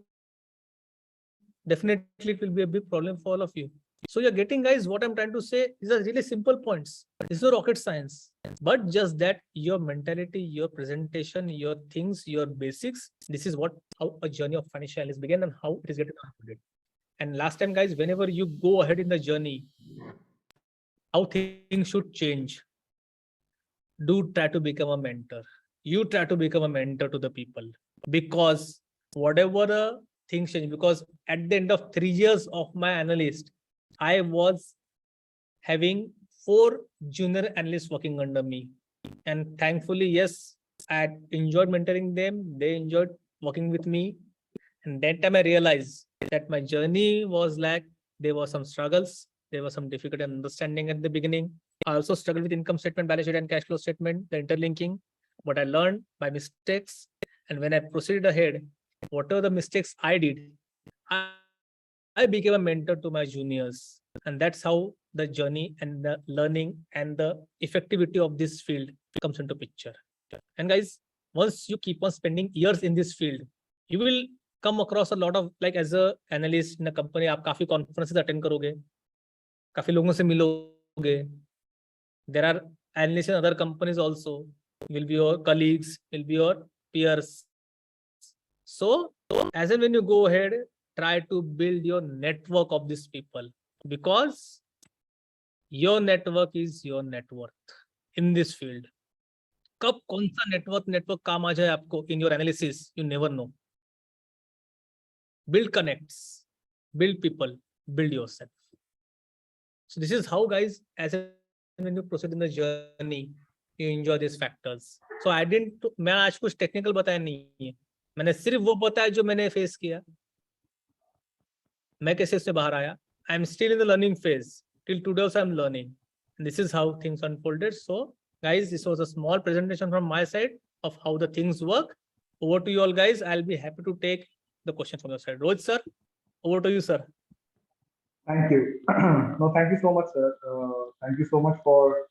definitely it will be a big problem for all of you. So you're getting, guys, what I'm trying to say. These are really simple points. It's no rocket science, but just that your mentality, your presentation, your things, your basics. This is how a journey of financial analysis began and how it is getting unfolded. And last time, guys, whenever you go ahead in the journey, how things should change. Do try to become a mentor. You try to become a mentor to the people, because whatever the things change, because at the end of 3 years of my analyst, I was having 4 junior analysts working under me. And thankfully, yes, I enjoyed mentoring them. They enjoyed working with me. And that time I realized that my journey was like, there were some struggles. There was some difficulty in understanding at the beginning. I also struggled with income statement, balance sheet, and cash flow statement, the interlinking. But I learned my mistakes. And when I proceeded ahead, whatever the mistakes I did, I became a mentor to my juniors. And that's how the journey and the learning and the effectivity of this field comes into picture. And guys, once you keep on spending years in this field, you will come across a lot of, like, as a analyst in a company, आप काफी conferences attend करोगे, काफी लोगों से मिलोगे. There are analysts in other companies also, will be your colleagues, will be your peers. So as and when you go ahead, try to build your network of these people, because your network is your net worth in this field. कब कौन सा network काम आ जाए आपको in your analysis, you never know. Build connects, build people, build yourself. So this is how, guys, as when you proceed in the journey, you enjoy these factors. So I didn't, मैं आज कुछ technical बताया नहीं है, मैंने सिर्फ वो बताया जो मैंने फेस किया, मैं कैसे इससे बाहर आया. I am still in the learning phase. Till today also I am learning. And this is how things unfolded. So guys, this was a small presentation from my side of how the things work. Over to you all, guys. I'll be happy to take the question from your side. Rohit sir, over to you, sir. Thank you. No, thank you so much, sir. Thank you so much for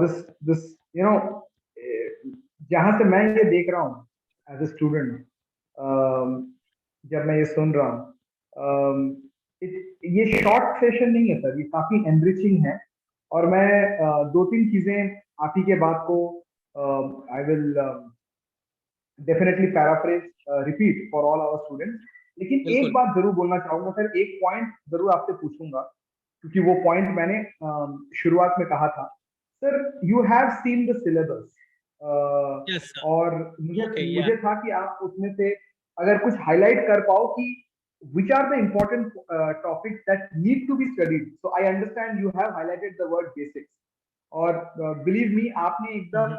this. You know, जहाँ से मैं ये देख रहा हूँ as a student, जब मैं ये सुन रहा हूँ, ये शॉर्ट सेशन नहीं है सर, ये काफी एनरिचिंग है. और मैं 2-3 चीजें आप ही के बात को I will definitely paraphrase repeat for all our students. लेकिन एक बात जरूर बोलना चाहूंगा सर, एक पॉइंट जरूर आपसे पूछूंगा, क्योंकि वो पॉइंट मैंने शुरुआत में कहा था. Sir, you have seen the syllabus, और मुझे था कि आप उसमें से अगर कुछ हाईलाइट कर पाओ कि which are the important topics that need to be studied. So I understand you have highlighted the word basics, और believe me, आपने एकदम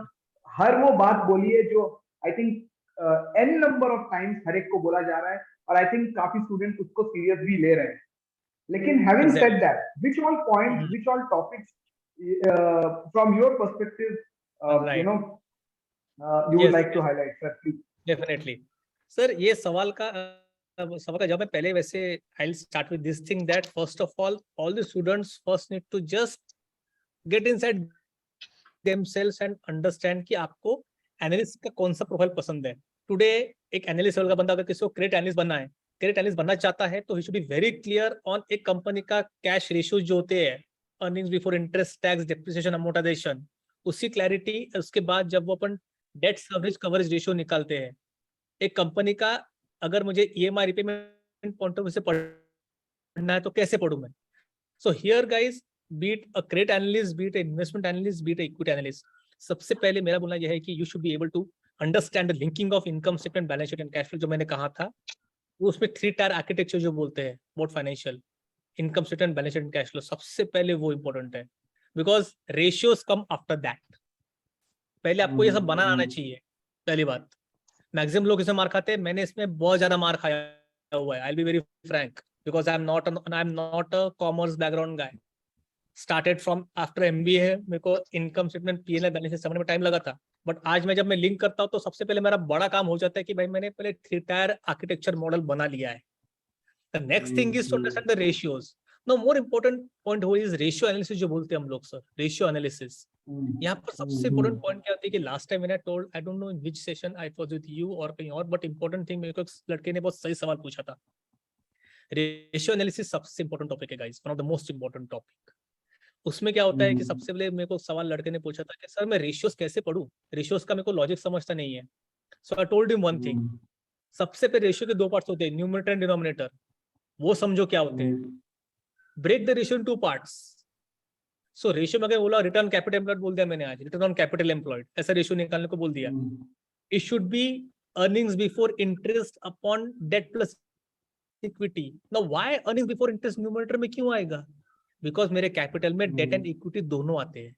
हर वो बात बोली है जो I think n number of times हर एक को बोला जा रहा है, और I think काफी स्टूडेंट उसको सीरियस भी ले रहे हैं. लेकिन having said that, which all points, which all topics from your perspective, you know, you would like to highlight, sir, please? Definitely, sir. ये सवाल का जब मैं पहले वैसे I'll start with this thing that first of all the students first need to just get inside themselves and understand कि आपको analyst का कौन सा प्रोफाइल पसंद है. टुडे एक एनालिस्ट लेवल का बंदा अगर किसी को क्रेडिट एनालिस्ट बनना है, क्रेडिट एनालिस्ट बनना चाहता है, तो he should be very clear on एक कंपनी का कैश रेशियो जो होते हैं, earnings before interest, tax, depreciation, amortisation, उसकी क्लैरिटी. उसके बाद जब वो अपन डेट सर्विस कवरेज रेशियो निकालते हैं, एक कंपनी का अगर मुझे EMI repayment point of view से पढ़ना है तो कैसे पढ़ूं मैं. So here guys, be it a credit analyst, be it a investment analyst, be it a equity analyst, सबसे पहले मेरा बोलना यह है कि you should be able to understand the linking of income statement, balance sheet and cash flow. जो मैंने कहा था वो उसमें 3 टायर आर्किटेक्चर जो बोलते हैं, both financial, income statement, balance sheet and cash flow, सबसे पहले वो इंपॉर्टेंट है, because ratios come after that. पहले आपको ये सब बनाना आना चाहिए. पहली बात, मैक्सिमम लोग इसमें मार खाते हैं, मैंने इसमें बहुत ज्यादा मार खाया हुआ है. I will be very Frank, because I am not a commerce background guy. Started from after MBA, मेरे को income statement, PNL, balance sheet समझने में टाइम लगा था. बट आज मैं जब मैं लिंक करता हूँ तो सबसे पहले मेरा बड़ा काम हो जाता है कि भाई मैंने पहले 3 टायर आर्किटेक्चर मॉडल बना लिया है. The next thing is to understand the ratios. No, more important point वो इज रेशियो एनालिसिस जो बोलते हैं हम लोग सर, रेशियो एनालिसिस. यहाँ पर सबसे इंपॉर्टेंट पॉइंट क्या होती है कि लास्ट टाइम मैंने told, I don't know in which session I was with you और कहीं और, बट इंपॉर्टेंट थिंग, मेरे को एक लड़के ने बहुत सही सवाल पूछा था रेशियो एनालिसिस सबसे इंपॉर्टेंट टॉपिक है guys, one of the most important topic. उसमें क्या होता है कि सबसे पहले मेरे को सवाल लड़के ने पूछा था कि सर मैं रेशियोज कैसे पढ़ूं, रेशियोज का मेरे को लॉजिक समझता नहीं है। So I told him one thing, सबसे पहले रेशियो के दो पार्ट्स होते हैं, न्यूमरेटर एंड डिनोमिनेटर, वो समझो क्या होते हैं। Break the ratio in two parts. So ratio में अगर बोला रिटर्न कैपिटल एम्प्लॉयड बोल दिया मैंने, आज रिटर्न ऑन कैपिटल एम्प्लॉयड ऐसा रेशियो निकालने को बोल दिया। It should be earnings before interest upon debt plus equity. Now why earnings before interest numerator में क्यों आएगा? बिकॉज मेरे कैपिटल में डेट एंड इक्विटी दोनों आते हैं।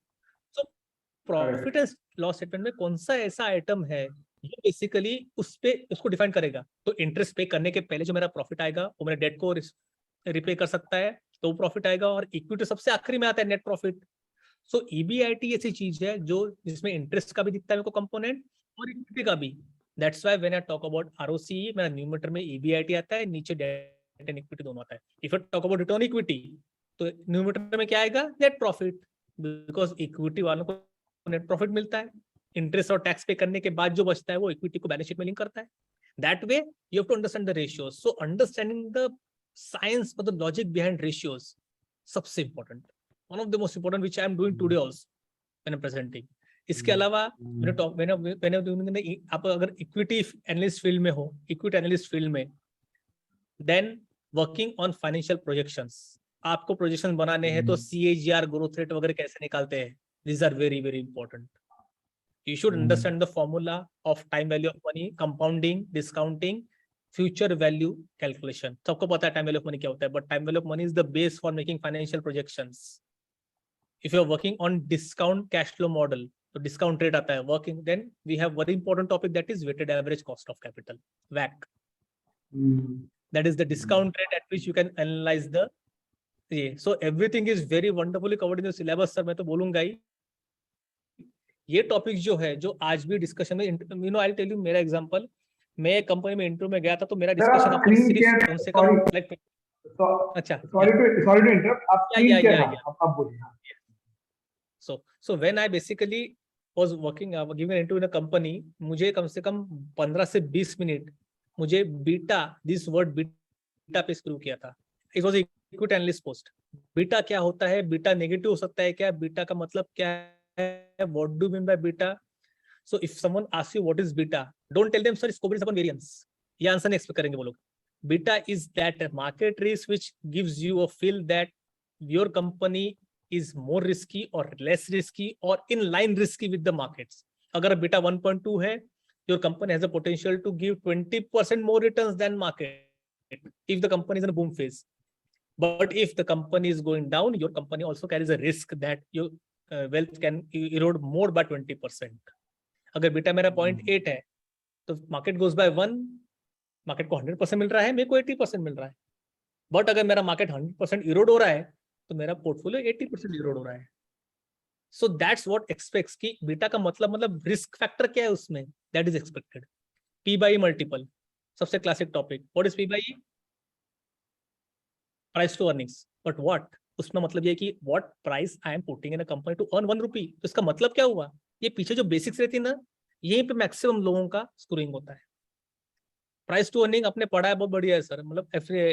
So profit and loss statement में कौन सा ऐसा आइटम है ये बेसिकली उसको डिफाइन करेगा। तो इंटरेस्ट पे करने के पहले जो मेरा प्रॉफिट आएगा वो मेरे डेट को रिपे कर सकता है, तो वो प्रॉफिट आएगा, और इक्विटी सबसे आखिरी में आता है, नेट प्रॉफिट। सो ईबीआईटी ऐसी चीज है जो जिसमें इंटरेस्ट का भी दिखता है मेरे को कंपोनेंट और इक्विटी का भी। That's why when I talk about ROC मेरा न्यूमरेटर में ईबीआईटी आता है, नीचे डेट एंड इक्विटी दोनों आता है। If I talk about return equity तो न्यूमरेटर में क्या आएगा? नेट प्रॉफिट, बिकॉज इक्विटी वालों को नेट प्रॉफिट मिलता है, इंटरेस्ट और टैक्स पे करने के बाद जो बचता है वो इक्विटी को बैलेंस शीट में लिंक करता है। That way you have to understand the ratios. So understanding the science और द लॉजिक बिहाइंड रेशियोज सबसे important, one of the most important which I am doing today also when I am presenting. इसके अलावा आप अगर equity analyst field में हो, equity analyst field में, then working on financial projections, आपको projection बनाने हैं तो CAGR ग्रोथ रेट वगैरह कैसे निकालते हैं, these are very very important. You should understand the formula of time value of money, compounding, discounting, future value calculation. सबको पता है time value of money क्या होता है, but time value of money is the base for making financial projections. If you are working on discount cash flow model, तो discount rate आता है working, then we have very important topic that is weighted average cost of capital, WACC. That is the discount rate at which you can analyze the ये। So everything is very wonderfully covered in the syllabus sir, मैं तो बोलूंगा ही। ये topic जो है जो आज भी डिस्कशन में, you know I tell you मेरा एग्जांपल, मैं कंपनी में इंटरव्यू में गया था तो मेरा डिस्कशन आपको सिर्फ कम से कम लाइक अच्छा सॉरी टू इंटरप्ट, आप स्क्रीन शेयर आप बोलिए। So when I basically was working given interview in a company, मुझे कम से कम 15 से 20 मिनट मुझे बीटा, दिस वर्ड बीटा पे शुरू किया था। It was equity analyst post. Beta क्या होता है, बीटा नेगेटिव हो सकता है क्या, बीटा का मतलब क्या है, what do mean by beta. So if someone asks you what is beta, don't tell them sir it's covariance upon variance, ये आंसर नहीं एक्सपेक्ट करेंगे वो लोग। Beta is that market risk which gives you a feel that your company is more risky or less risky or in line risky with the markets. अगर beta 1.2 है, your company has a potential to give 20% more returns than market if the company is in a boom phase. But if the company is going down, your company also carries a risk that your wealth can erode more by 20%. अगर beta मेरा 0.8 है तो market goes by 1, market को 100% मिल रहा है, मेरे को 80% मिल रहा है। बट अगर मेरा मार्केट 100% इरोड हो रहा है तो मेरा पोर्टफोलियो 80% इरोड हो रहा है। सो दैट्स व्हाट एक्सपेक्ट्स कि बीटा का मतलब रिस्क फैक्टर क्या है उसमें, that is expected. P by multiple सबसे classic topic, what is P by? Price to earnings. But what, उसमें मतलब ये कि what price I am putting in a company to earn 1 rupee. तो इसका मतलब क्या हुआ, ये पीछे जो बेसिक्स रहती है ना, यहीं पे मैक्सिमम लोगों का स्कोरिंग होता है। प्राइस टू अर्निंग आपने पढ़ा है, बहुत बढ़िया है सर, मतलब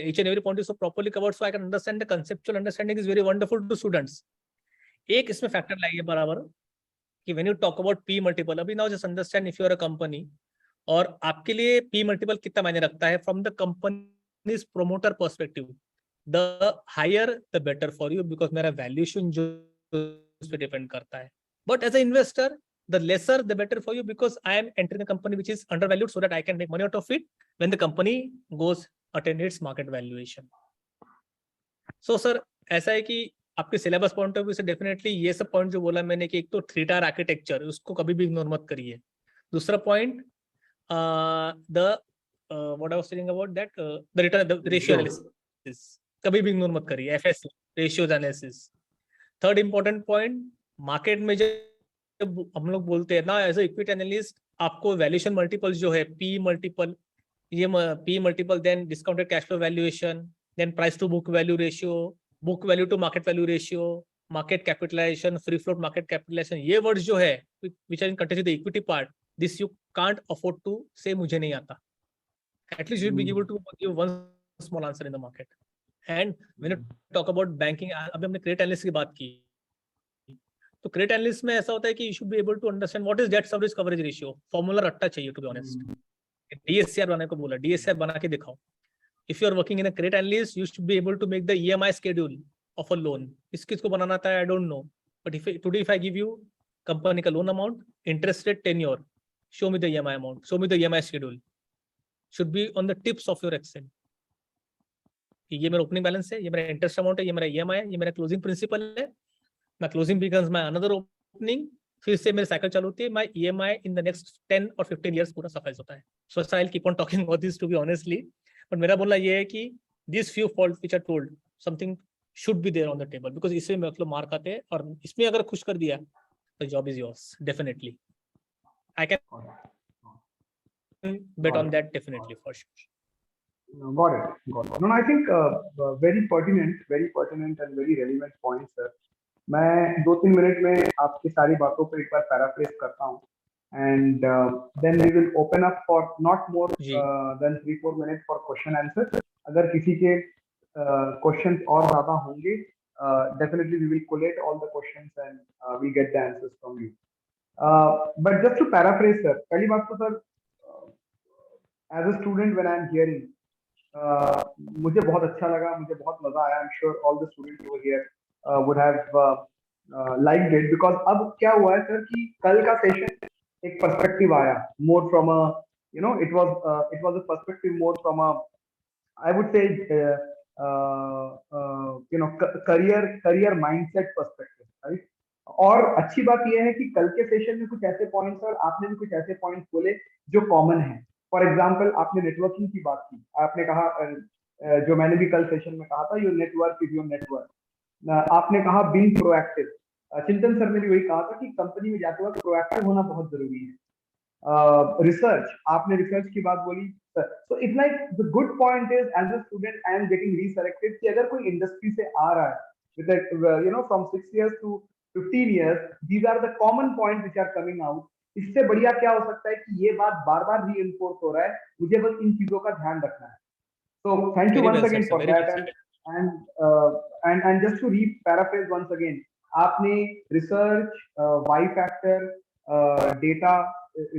each and every point is so properly covered, so I can understand the conceptual understanding is very wonderful to students. एक इसमें फैक्टर लाइए बराबर कि when you talk about P multiple, अभी now just understand if you are a company, और आपके लिए P multiple कितना मायने रखता है from the company's promoter perspective, the higher the better for you because मेरा valuation जो उस पे डिपेंड करता है। But as an investor, the lesser the better for you because I am entering a company which is undervalued so that I can make money out of it when the company goes attain its market valuation. So sir, ऐसा है कि आपके syllabus point of view से definitely ये सब point जो बोला मैंने कि एक तो 3 टायर आर्किटेक्चर, उसको कभी भी इग्नोर मत करिए। दूसरा point the what I was telling about that the return the ratio analysis कभी भी इग्नोर मत करिए, FS ratios analysis. Third important point, market में जब हम लोग बोलते हैं ना एज ए इक्विटी एनालिस्ट, आपको वैल्यूएशन मल्टीपल्स जो है पी मल्टीपल, ये P multiple, then discounted cash flow valuation, then price to book value ratio, book value to market value ratio, market capitalisation, free float market capitalisation, ये words जो है which are in context the equity part, this you can't afford to say मुझे नहीं आता। At least you will be able to give one small answer in the market. And when you talk about banking, अभी हमने credit analyst की बात की, तो credit analyst में ऐसा होता है कि you should be able to understand what is debt service coverage ratio. Formula रट्टा चाहिए, to be honest. DSCR बनाने को बोला, DSCR बना के दिखाओ. If you are working in a credit analyst, you should be able to make the EMI schedule of a loan. किसको बनाना आता है, I don't know. But today if I give you company का loan amount, interest rate, tenure, show me the EMI amount, show me the EMI schedule. Should be on the tips of your Excel. ये मेरा opening balance है, ये मेरा interest amount है, ये मेरा EMI है, ये मेरा क्लोजिंग प्रिंसिपल है, my closing becomes my another opening, फिर से मेरी साइकिल चालू होती है, my EMI in the next 10 और 15 इयर्स पूरा सफाइज होता है. So I will keep on talking about this to be honestly, but मेरा बोलना ये है कि this few fault which I told, something should be there on the table, because इससे मतलब मार्क आते हैं, और इसमें अगर खुश कर दिया तो job is yours definitely. I can bet on that definitely for sure. Got it. No, I think very pertinent and very relevant points, sir. मैं 2-3 मिनट में आपकी सारी बातों पर एक बार पैराफ्रेज करता हूँ, and then we will open up for not more than 3-4 minutes for question answer. अगर किसी के questions और ज़्यादा होंगे, definitely we will collate all the questions and we get the answers from you. But just to paraphrase, sir, पहली बात तो sir, as a student when I am hearing, मुझे बहुत अच्छा लगा, मुझे बहुत मजा आया. I'm sure all the students over here would have liked it, because अब क्या हुआ है सर कि कल का सेशन एक पर्सपेक्टिव आया, more from a, you know, it was a perspective more from a, I would say, you know, career mindset perspective, right? और अच्छी बात यह है कि कल के सेशन में कुछ ऐसे पॉइंट्स और आपने भी कुछ ऐसे पॉइंट्स बोले जो कॉमन हैं. फॉर एग्जाम्पल, आपने नेटवर्किंग की बात की, आपने कहा, जो मैंने भी कल सेशन में कहा था, your network is your network. आपने कहा बीइंग प्रोएक्टिव. चिंतन सर ने भी वही कहा था कि कंपनी में जाते वक्त प्रोएक्टिव होना बहुत जरूरी है. रिसर्च, आपने रिसर्च की बात बोली. So it's like the good point is, as a student I am getting reselected, कि अगर कोई इंडस्ट्री से आ रहा है with, you know, from 6 years to 15 years, these are the common points which are coming out. इससे बढ़िया क्या हो सकता है कि ये बात बार बार रीइंफोर्स हो रहा है, मुझे बस इन चीजों का ध्यान रखना है. So thank you once again for that. And just to paraphrase once again, आपने research, Y factor, data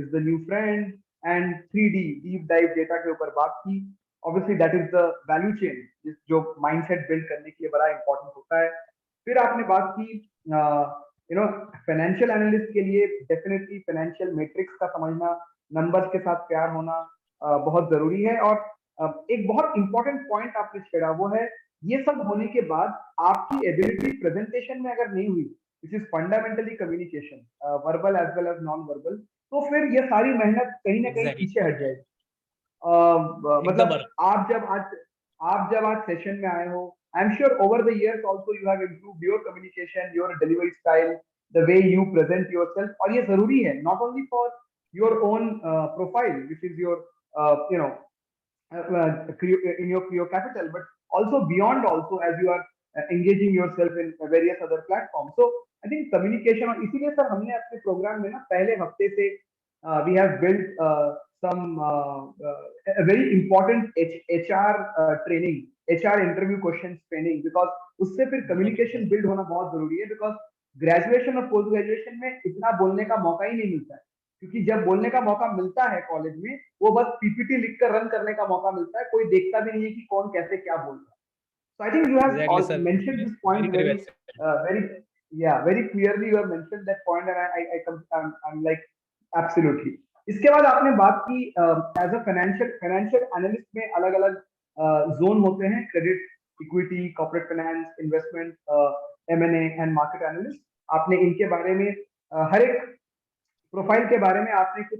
is the new friend, and 3D deep dive data के ऊपर बात की. Obviously that is the value chain, जो mindset build करने के लिए बड़ा important होता है. फिर आपने बात की, you know, फाइनेंशियल एनालिस्ट के लिए डेफिनेटली फाइनेंशियल मैट्रिक्स का समझना, नंबर्स के साथ प्यार होना बहुत जरूरी है. और एक बहुत इंपॉर्टेंट पॉइंट आपने छेड़ा, वो है ये सब होने के बाद आपकी एबिलिटी प्रेजेंटेशन में अगर नहीं हुई, which is fundamentally communication, verbal as well as non verbal, तो फिर ये सारी मेहनत कहीं ना कहीं पीछे हट जाएगी. मतलब आप जब आज सेशन में आए हो, I'm sure over the years also you have improved your communication, your delivery style, the way you present yourself. और ये जरूरी है, not only for your own profile, which is your, you know, in your capital, but also beyond, also as you are engaging yourself in various other platforms. So I think communication, और इसीलिए sir हमने अपने programme में ना पहले हफ्ते से we have built some a very important HR training, HR interview question training, because उससे फिर कम्युनिकेशन बिल्ड होना बहुत जरूरी है. बिकॉज ग्रेजुएशन और पोस्ट ग्रेजुएशन में इतना बोलने का मौका ही नहीं मिलता है, क्योंकि जब बोलने का मौका मिलता है कॉलेज में, वो बस पीपीटी लिखकर रन करने का मौका मिलता है, कोई देखता भी नहीं है कि कौन कैसे क्या बोल रहा है. So I think you have mentioned this point very clearly. You have mentioned that point, and I'm like absolutely. इसके बाद आपने बात की एज अ फाइनेंशियल एनालिस्ट में अलग अलग जोन होते हैं, credit, equity, corporate finance, investment, M&A and market analyst. आपने इनके बारे में हर एक प्रोफाइल के बारे में आपने कुछ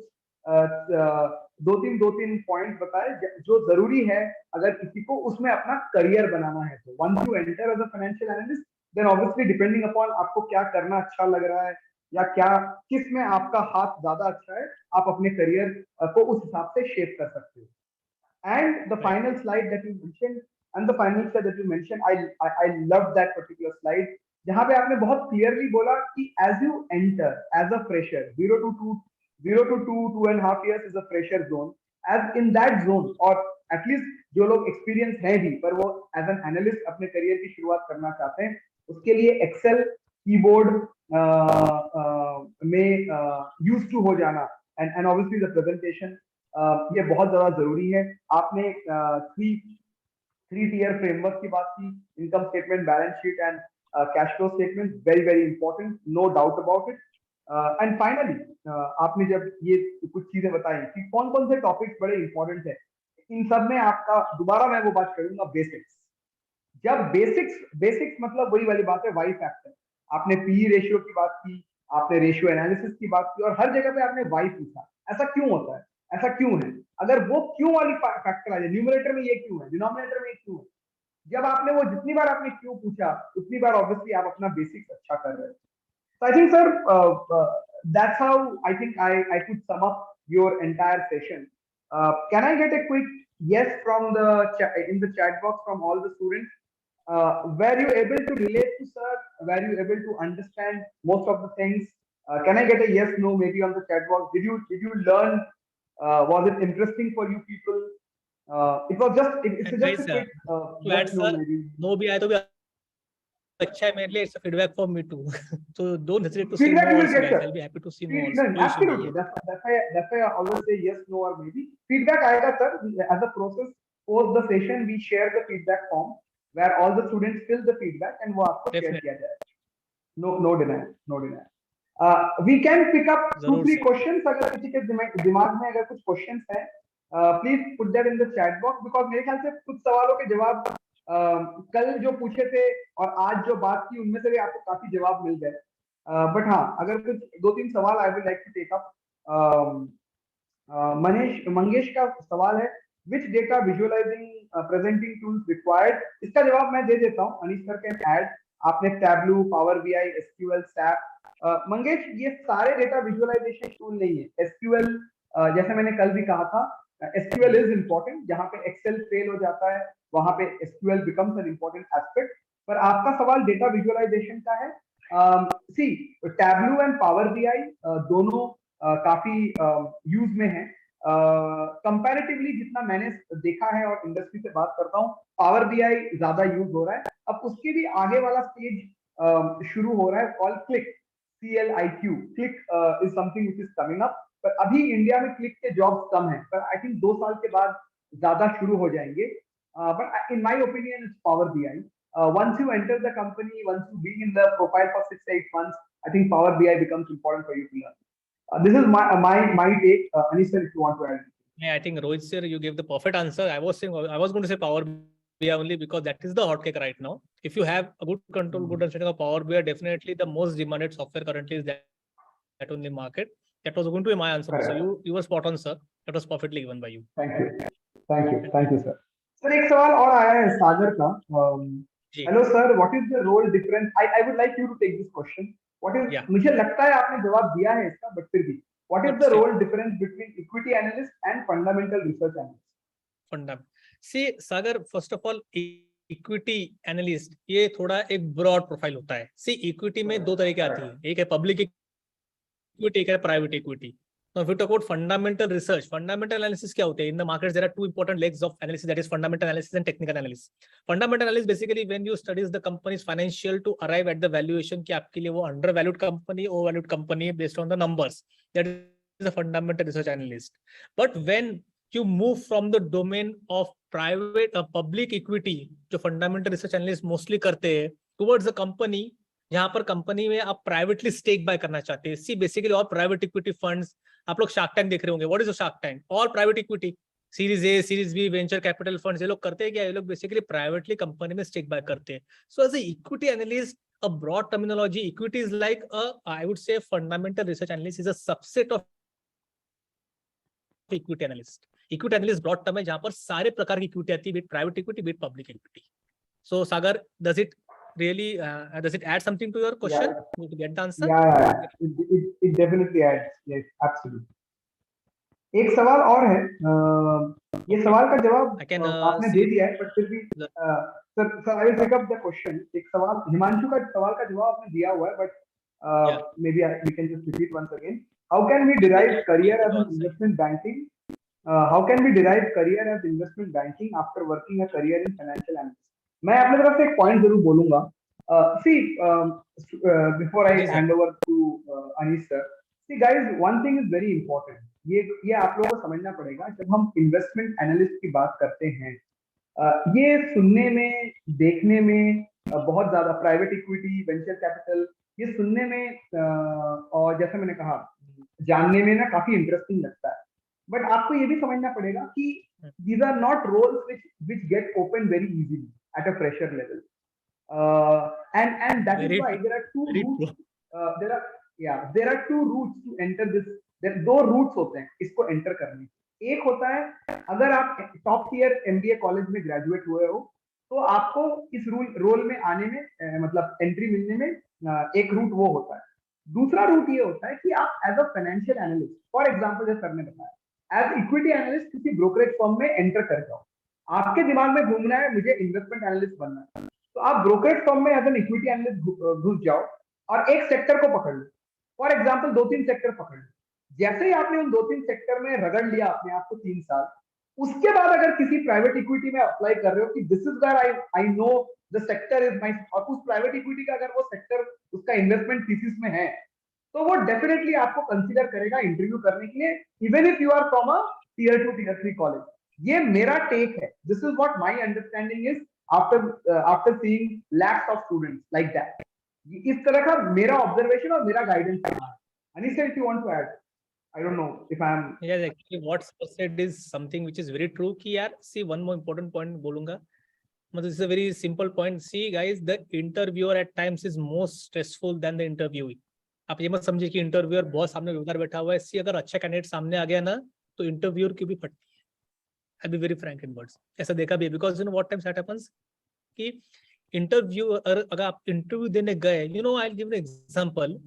दो तीन पॉइंट बताए जो जरूरी है अगर किसी को उसमें अपना करियर बनाना है. तो once you enter as a financial analyst, then obviously depending upon आपको क्या करना अच्छा लग रहा है या क्या किस में आपका हाथ ज्यादा अच्छा है, आप अपने करियर को उस हिसाब से शेप कर सकते हो. And the final slide that you mentioned, and the final slide that you mentioned, I love that particular slide, जहाँ पे आपने बहुत clearly बोला कि as you enter as a fresher, 0 to 2.5 years is a fresher zone. As in that zone, or at least जो लोग experience है भी पर वो एज एन एनालिस्ट अपने करियर की शुरुआत करना चाहते हैं, उसके लिए एक्सेल कीबोर्ड में यूज टू हो जाना एंड ऑब्वियसली द प्रेजेंटेशन, ये बहुत ज्यादा जरूरी है। आपने थ्री टियर फ्रेमवर्क की बात की, income statement, balance sheet and cash flow statement, very very important, no doubt about it. And finally आपने जब ये कुछ चीजें बताई कि कौन कौन से टॉपिक्स बड़े इंपॉर्टेंट है, इन सब में आपका दोबारा मैं वो बात करूंगा, बेसिक्स। जब बेसिक्स मतलब वही वाली बात है, वाई फैक्टर। आपने पी रेशियो की बात की, आपने रेशियो एनालिसिस की बात की, और हर जगह पे आपने वाई पूछा, ऐसा क्यों होता है, ऐसा क्यों है। अगर वो क्यों वाली फैक्टर आ जाए, न्यूमरेटर में ये क्यों है, डिनोमिनेटर में ये क्यों है, जब आपने वो जितनी बार आपने क्यों पूछा उतनी बार ऑब्वियसली आप अपना बेसिक्स अच्छा कर रहे हैं। So I think, sir, that's how I think I could sum up your entire session. Can I get a quick yes from in the chat box from all the students? Were you able to relate to sir? Were you able to understand most of the things? Can I get a yes, no, maybe on the chat box? Did you learn? Was it interesting for you people? It was it's just a Guys, quick to yes, add, no, sir, maybe. no भी आए तो भी अच्छा है मेरे लिए, it's a feedback for me too. So don't hesitate to say Feedback no you will also, get, guys. sir. I'll be happy to see no also. No, कोई issue नहीं absolutely. है. That's why I always say yes, no, or maybe. Feedback आएगा, sir. As a process, post the session, we share the feedback form where all the students fill the feedback and वो आपको share Definitely. किया जाएगा. No denial, no denial. We can pick up 2-3 जरूर sir. questions. अगर किसी के दिमाग में अगर कुछ questions हैं, please put that in the chat box, because मेरे ख्याल से कुछ सवालों के जवाब कल जो पूछे थे और आज जो बात की उनमें से भी आपको काफी जवाब मिल गए। बट हाँ, अगर कुछ 2-3 सवाल I would like to take up. Mangesh का सवाल है, which data visualising presenting tools required. इसका जवाब मैं दे देता हूँ, अनीश सर कैन ऐड। आपने Tableau, Power BI, SQL, SAP. Mangesh, ये सारे डेटा विजुअलाइजेशन टूल नहीं है। एसक्यूएल जैसे मैंने कल भी कहा था, एसक्यूएल इज इंपॉर्टेंट, जहां पे एक्सेल फेल हो जाता है वहां पे SQL becomes an important aspect. पर आपका सवाल डेटा विजुअलाइजेशन का है। सी, टैबलू एंड पावर बीआई दोनों काफी यूज में है। कंपैरेटिवली जितना मैंने देखा है और इंडस्ट्री से बात करता हूँ, पावर बीआई ज्यादा यूज हो रहा है। अब उसके भी आगे वाला स्टेज शुरू हो रहा है, call click, CLIQ। Click is something which is coming up, पर अभी इंडिया में क्लिक के जॉब्स कम है, पर आई थिंक 2 साल के बाद ज्यादा शुरू हो जाएंगे। But in my opinion it's power BI. Once you enter the company, once you be in the profile for 6-8 months, I think Power BI becomes important for you to learn. This is my take. Anish sir, if you want to add. Yeah, I think Rohit sir, you gave the perfect answer. I was going to say Power BI only because that is the hotcake right now. If you have a good control, good understanding of Power BI, definitely the most demanded software currently is that on the market. That was going to be my answer. Correct. So you were spot on, sir. That was perfectly given by you. Thank you, sir. Sir, एक सवाल और आया है सागर का। Hello sir, what is the role difference? I would like you to take this question. What is? मुझे लगता है आपने जवाब दिया है इसका, but फिर भी, what is the role difference between equity analyst and fundamental research analyst? See, Sagar, first of all, equity analyst ये थोड़ा एक broad profile होता है। See, equity में 2 तरह की आती है, एक है public equity, एक है private equity. Now, if we talk about fundamental research, fundamental analysis क्या होते हैं? In the markets, there are 2 important legs of analysis, that is fundamental analysis and technical analysis. Fundamental analysis basically when you studies the company's financial to arrive at the valuation कि आपके लिए वो undervalued company, overvalued company based on the numbers. That is a fundamental research analyst. But when you move from the domain of private public equity, जो fundamental research analyst mostly करते हैं, towards the company, यहाँ पर company में आप privately stake bye करना चाहते हैं। See basically all private equity funds, आप लोग शार्क टैंक देख रहे होंगे। What is the shark tank? All private equity, series A, series B, venture capital funds, ये लोग करते हैं क्या? ये लोग बेसिकली प्राइवेटली कंपनी में स्टेक बाय करते हैं। So as a equity analyst, a broad terminology, equity is like I would say fundamental research analyst is a subset of equity analyst. Equity analyst broad term है जहां पर सारे प्रकार की equity आती है, be it private equity, be it public equity. So Sagar, does it really does it add something to your question? To get the answer? Yeah. It definitely adds. Yes, absolutely. एक सवाल और है, ये सवाल का जवाब आपने दे दिया है, पर फिर भी sir I will pick up the question. एक सवाल, हिमांशु का सवाल का जवाब आपने दिया हुआ है, but maybe we can just repeat once again. How can we derive career as an investment banking how can be derive career as investment banking after working a career in financial analyst? मैं अपनी तरफ से एक पॉइंट जरूर बोलूंगा. See before I जी sir. Hand over to Anish sir, see guys, one thing is very important. ये आप लोगों को समझना पड़ेगा. जब हम इन्वेस्टमेंट एनालिस्ट की बात करते हैं, ये सुनने में, देखने में बहुत ज्यादा प्राइवेट इक्विटी, वेंचर कैपिटल, ये सुनने में और जैसे मैंने कहा जानने में ना काफी इंटरेस्टिंग लगता है. बट आपको ये भी समझना पड़ेगा कि these are not roles which get open very easily at a fresher level. And that is Very why true. there are two Very routes. true. There are two routes to enter this. दो roots होते हैं इसको enter करने के. एक होता है अगर आप टॉप टियर एमबीए कॉलेज में ग्रेजुएट हुए हो तो आपको इस रोल में आने में मतलब एंट्री मिलने में एक रूट वो होता है. दूसरा रूट ये होता है कि आप as a financial analyst, for example जैसे सर ने बताया, एज इक्विटी एनालिस्ट किसी ब्रोकरेज फर्म में एंटर कर जाओ. आपके दिमाग में घूमना है मुझे इन्वेस्टमेंट एनालिस्ट बनना है, तो आप ब्रोकरेज फर्म में एज एन इक्विटी एनालिस्ट घुस जाओ और एक सेक्टर को पकड़ लो. फॉर एग्जांपल 2-3 सेक्टर पकड़ लो. जैसे ही आपने उन 2-3 सेक्टर में रगड़ लिया अपने आप को 3 साल, उसके बाद अगर किसी प्राइवेट इक्विटी में अप्लाई कर रहे हो कि this is where I know the sector is my, और उस प्राइवेट इक्विटी का अगर वो सेक्टर उसका इन्वेस्टमेंट थीसिस में है, तो वो डेफिनेटली आपको कंसीडर करेगा इंटरव्यू करने के लिए, even if you are from a tier 2 tier 3 college. ये मेरा टेक है. This is what my understanding is after seeing lakhs of students like that. इस तरह का मेरा ऑब्जर्वेशन और मेरा गाइडेंस है. Anish, if you want to add, I don't know if I am. Yes, actually what sir said is something which is very true कि यार see one more important point बोलूंगा. मतलब this is a very simple point. See guys, the interviewer at times is more stressful than the interviewee. आप ये मत समझिए कि interviewer बहुत सामने उधर बैठा हुआ है. सी अगर अच्छा कैंडिडेट सामने आ गया ना तो इंटरव्यूअर की भी फटती है. I be very frank in words. ऐसा देखा भी है because you know what times that happens कि इंटरव्यूअर अगर आप इंटरव्यू देने गए, you know I give an example.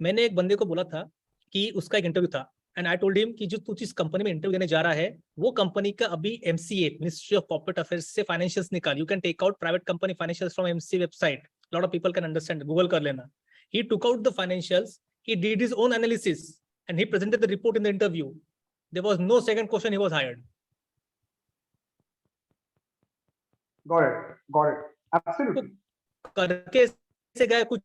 मैंने एक बंदे को बोला था कि उसका एक इंटरव्यू था एंड आई टोल्ड हिम कि जो तू जिस कंपनी में इंटरव्यू देने जा रहा है वो कंपनी का अभी MCA ministry of corporate affairs से फाइनेंशियल्स निकाल. You can take out private company financials from MC website. Lot of people can understand, Google कर लेना. He took out the financials, he did his own analysis and he presented the report in the interview. There was no second question, he was hired. Got it, absolutely. करके से गए कुछ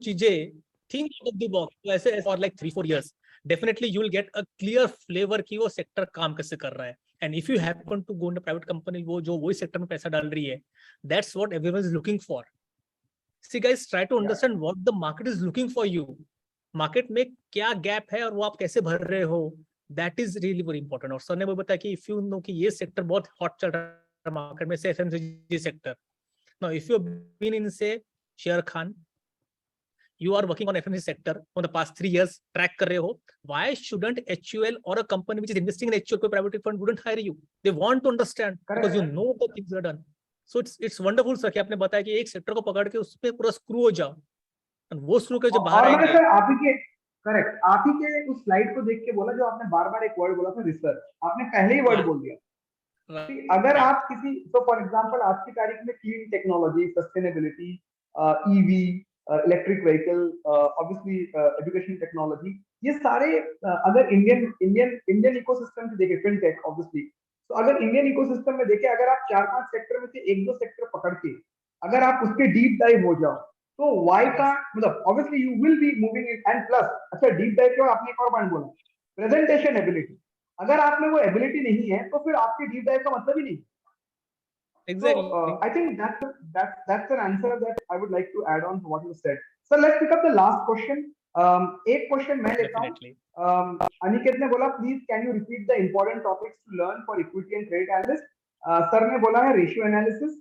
चीजें, think out of the box. तो ऐसे for like 3-4 years definitely you will get a clear flavor कि वो sector काम कैसे कर रहा है. And if you happen to go in a private company वो जो वही सेक्टर में पैसा डाल रही है, that's what everyone is looking for. See guys, try to understand what the market is looking for you. Market में क्या गैप है और वो आप कैसे भर रहे हो, that is really very important. और सर ने वो बताया कि इफ यू नो कि ये सेक्टर बहुत हॉट चल रहा है मार्केट में, से FMCG sector. Now if you been in से शेयर खान, you are working on FMCG sector for the past 3 years, track कर रहे हो, why shouldn't HUL or a company which is investing in HUL, कोई private fund wouldn't hire you? They want to understand because you know the things are done. So it's wonderful sir कि आपने बताया कि एक sector को पकड़ के उसपे पूरा स्क्रू हो जाओ, और वो स्क्रू के जब बाहर आएंगे. सर आप ही के करेक्ट, आप ही के उस स्लाइड को देख के बोला जो आपने बार-बार एक वर्ड बोला था, रिसर्च. आपने पहले ही वर्ड बोल दिया. अगर आप किसी, तो फॉर एग्जांपल आज की तारीख में clean technology, sustainability, EV, electric vehicle, obviously education technology, ये सारे अगर इंडियन इकोसिस्टम से देखें, फिनटेक ऑब्वियसली, तो अगर इंडियन इकोसिस्टम में देखें, अगर आप 4-5 सेक्टर में से 1-2 सेक्टर पकड़ के अगर आप उसके डीप डाइव हो जाओ, तो वाई का मतलब obviously you will be moving in. And plus अच्छा डीप डाइव के बाद आपने एक और पॉइंट बोला, प्रेजेंटेशन एबिलिटी. अगर आप में वो एबिलिटी नहीं है तो फिर आपके डीप डाइव का मतलब ही नहीं. Exactly. So I think that's an answer that I would like to add on to what you said. So let's pick up the last question. एक क्वेश्चन मैं लेता हूँ. अनिकेत ने बोला please can you repeat the important topics to learn for equity and credit analyst. Sir ने बोला है ratio analysis,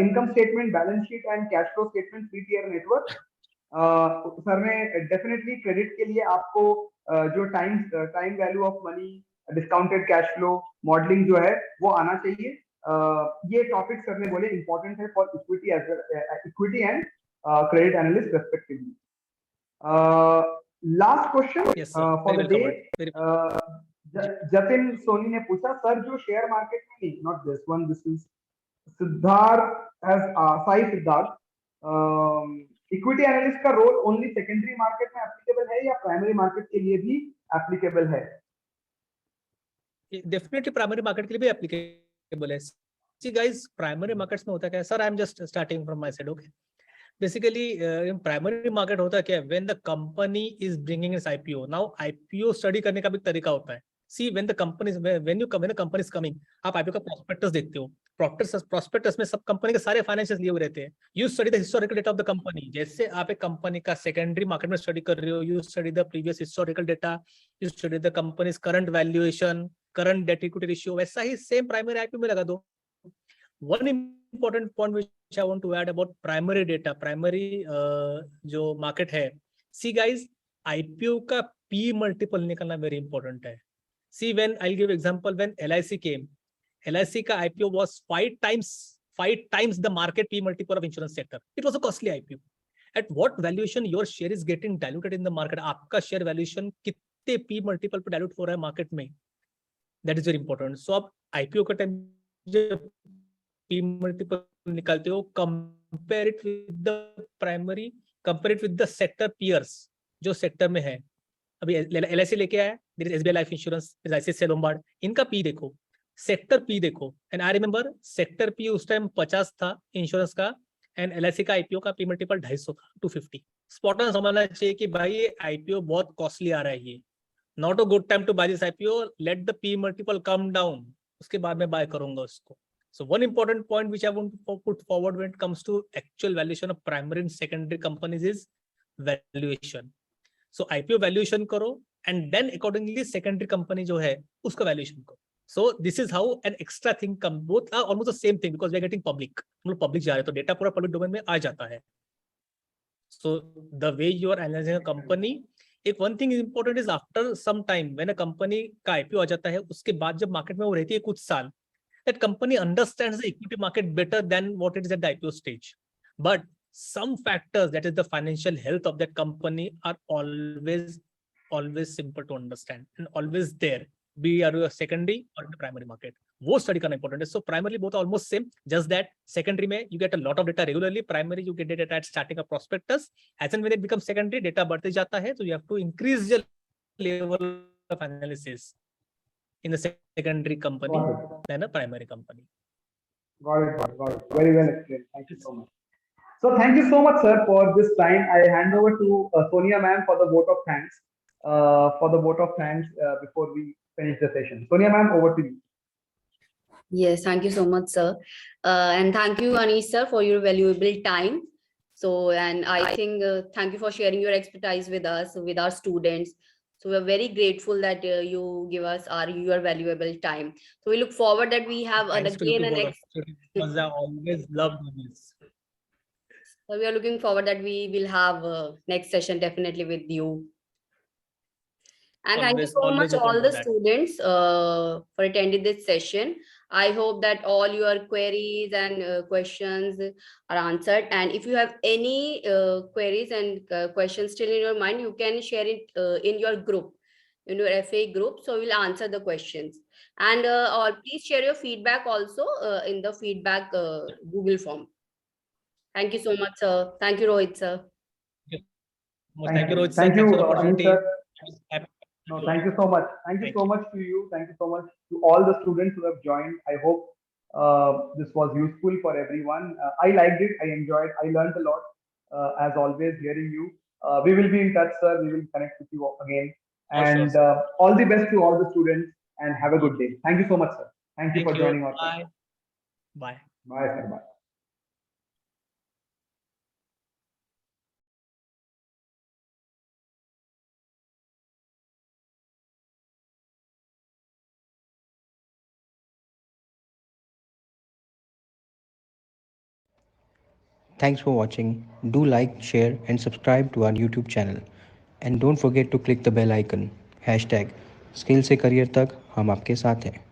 income statement, balance sheet and cash flow statement, 3 tier network. Sir ने डेफिनेटली क्रेडिट के लिए आपको जो time value of money, discounted cash flow modelling जो है वो आना चाहिए. ये टॉपिक सर ने बोले इंपॉर्टेंट है for equity and credit analyst respectively. Last question for the day, Jatin Soni ने पूछा, सर जो शेयर मार्केट में नहीं, not this one, this is Siddharth, as Sai Siddharth, equity analyst का रोल ओनली सेकेंडरी मार्केट में एप्लीकेबल है या प्राइमरी मार्केट के लिए भी एप्लीकेबल है? डेफिनेटली प्राइमरी मार्केट के लिए भी एप्लीकेबल है। सी गाइस, प्राइमरी मार्केट्स में होता क्या है sir, I am just starting from my side, okay. Basically primary market होता क्या है, when the company is bringing it's IPO. Now IPO study करने का भी तरीका होता है। See when the company when the company is coming, आप आईपीओ का प्रोस्पेक्टस देखते हो। प्रोस्पेक्टस में सब कंपनी के सारे फाइनेंशियल लिए हुए रहते हैं। You study the historical data of the company. जैसे आप एक कंपनी का सेकेंडरी मार्केट में स्टडी कर रहे हो, you study the previous historical data, you study the companies current valuation, current debt equity ratio. वैसा ही सेम प्राइमरी आईपीओ में लगा दो। One important point which I want to add about primary data, primary जो market है, see guys, IPO का P multiple निकलना very important है। See, when I'll give example, when LIC came, LIC का IPO was 5 times the market P multiple of insurance sector. It was a costly IPO. At what valuation your share is getting diluted in the market? आपका share valuation कितने P multiple पे dilute हो रहा है market में? That is very important. So आप IPO का time जब P multiple निकालते हो, compare it with the primary, compare it with the sector peers जो सेक्टर में है। अभी LIC लेके आया, there is SBI life insurance, ICICI Lombard, इनका P देखो, सेक्टर P देखो। And I remember sector P उस टाइम 50 था इंश्योरेंस का, एंड LIC का IPO का P मल्टीपल 250 था, 250। स्पॉट ऑन समझना चाहिए कि भाई ये IPO बहुत कॉस्टली आ रहा है, ये not a good time to buy this IPO, let the P multiple come down, उसके बाद में बाय करूंगा उसको। So one important point which I want to put forward when it comes to actual valuation of primary and secondary companies is valuation. So IPO valuation करो and then accordingly secondary company जो है उसका valuation करो. So this is how an extra thing come. Both are almost the same thing because we are getting public. हम लोग public जा रहे हैं तो data पूरा public domain में आ जाता है. So the way you are analyzing a company, एक one thing is important is after some time when a company का IPO आ जाता है, उसके बाद जब market में वो रहती है कुछ साल, that company understands the equity market better than what it is at the IPO stage. But some factors, that is the financial health of that company, are always simple to understand and always there, be it a secondary or in the primary market. वो study करना important है. So primarily both are almost same, just that secondary में you get a lot of data regularly, primary you get data at starting a prospectus. As and when it becomes secondary, data बढ़ते जाता है, so you have to increase the level of analysis in the secondary company than a primary company. Got it. Very well explained. Thank you so much. So thank you so much, sir, for this time. I hand over to Sonia ma'am for the vote of thanks. Before we finish the session. Sonia ma'am, over to you. Yes, thank you so much, sir. And thank you, Anish, sir, for your valuable time. So, and I think thank you for sharing your expertise with us, with our students. So we're very grateful that you give us your valuable time. So we look forward that we have Thanks to you again to an both of you, because I always loved this. So we are looking forward that we will have next session definitely with you. And thank you so much all the students for attending this session. I hope that all your queries and questions are answered. And if you have any queries and questions still in your mind, you can share it in your group, in your FA group. So we'll answer the questions. And or please share your feedback also in the feedback Google form. Thank you so much, sir. Thank you, Rohit, sir. Thank you, Rohit, thank you, for the opportunity. No, thank you so much. Thank you so much to you. Thank you so much to all the students who have joined. I hope this was useful for everyone. I liked it. I enjoyed. I learned a lot. As always, hearing you. We will be in touch, sir. We will connect with you again. And all the best to all the students. And have a good day. Thank you so much, sir. Thank you for joining us. Bye. Bye. Bye, sir. Bye. Thanks for watching. Do like, share and subscribe to our YouTube channel. And don't forget to click the bell icon. #Skill से career तक हम आपके साथ हैं.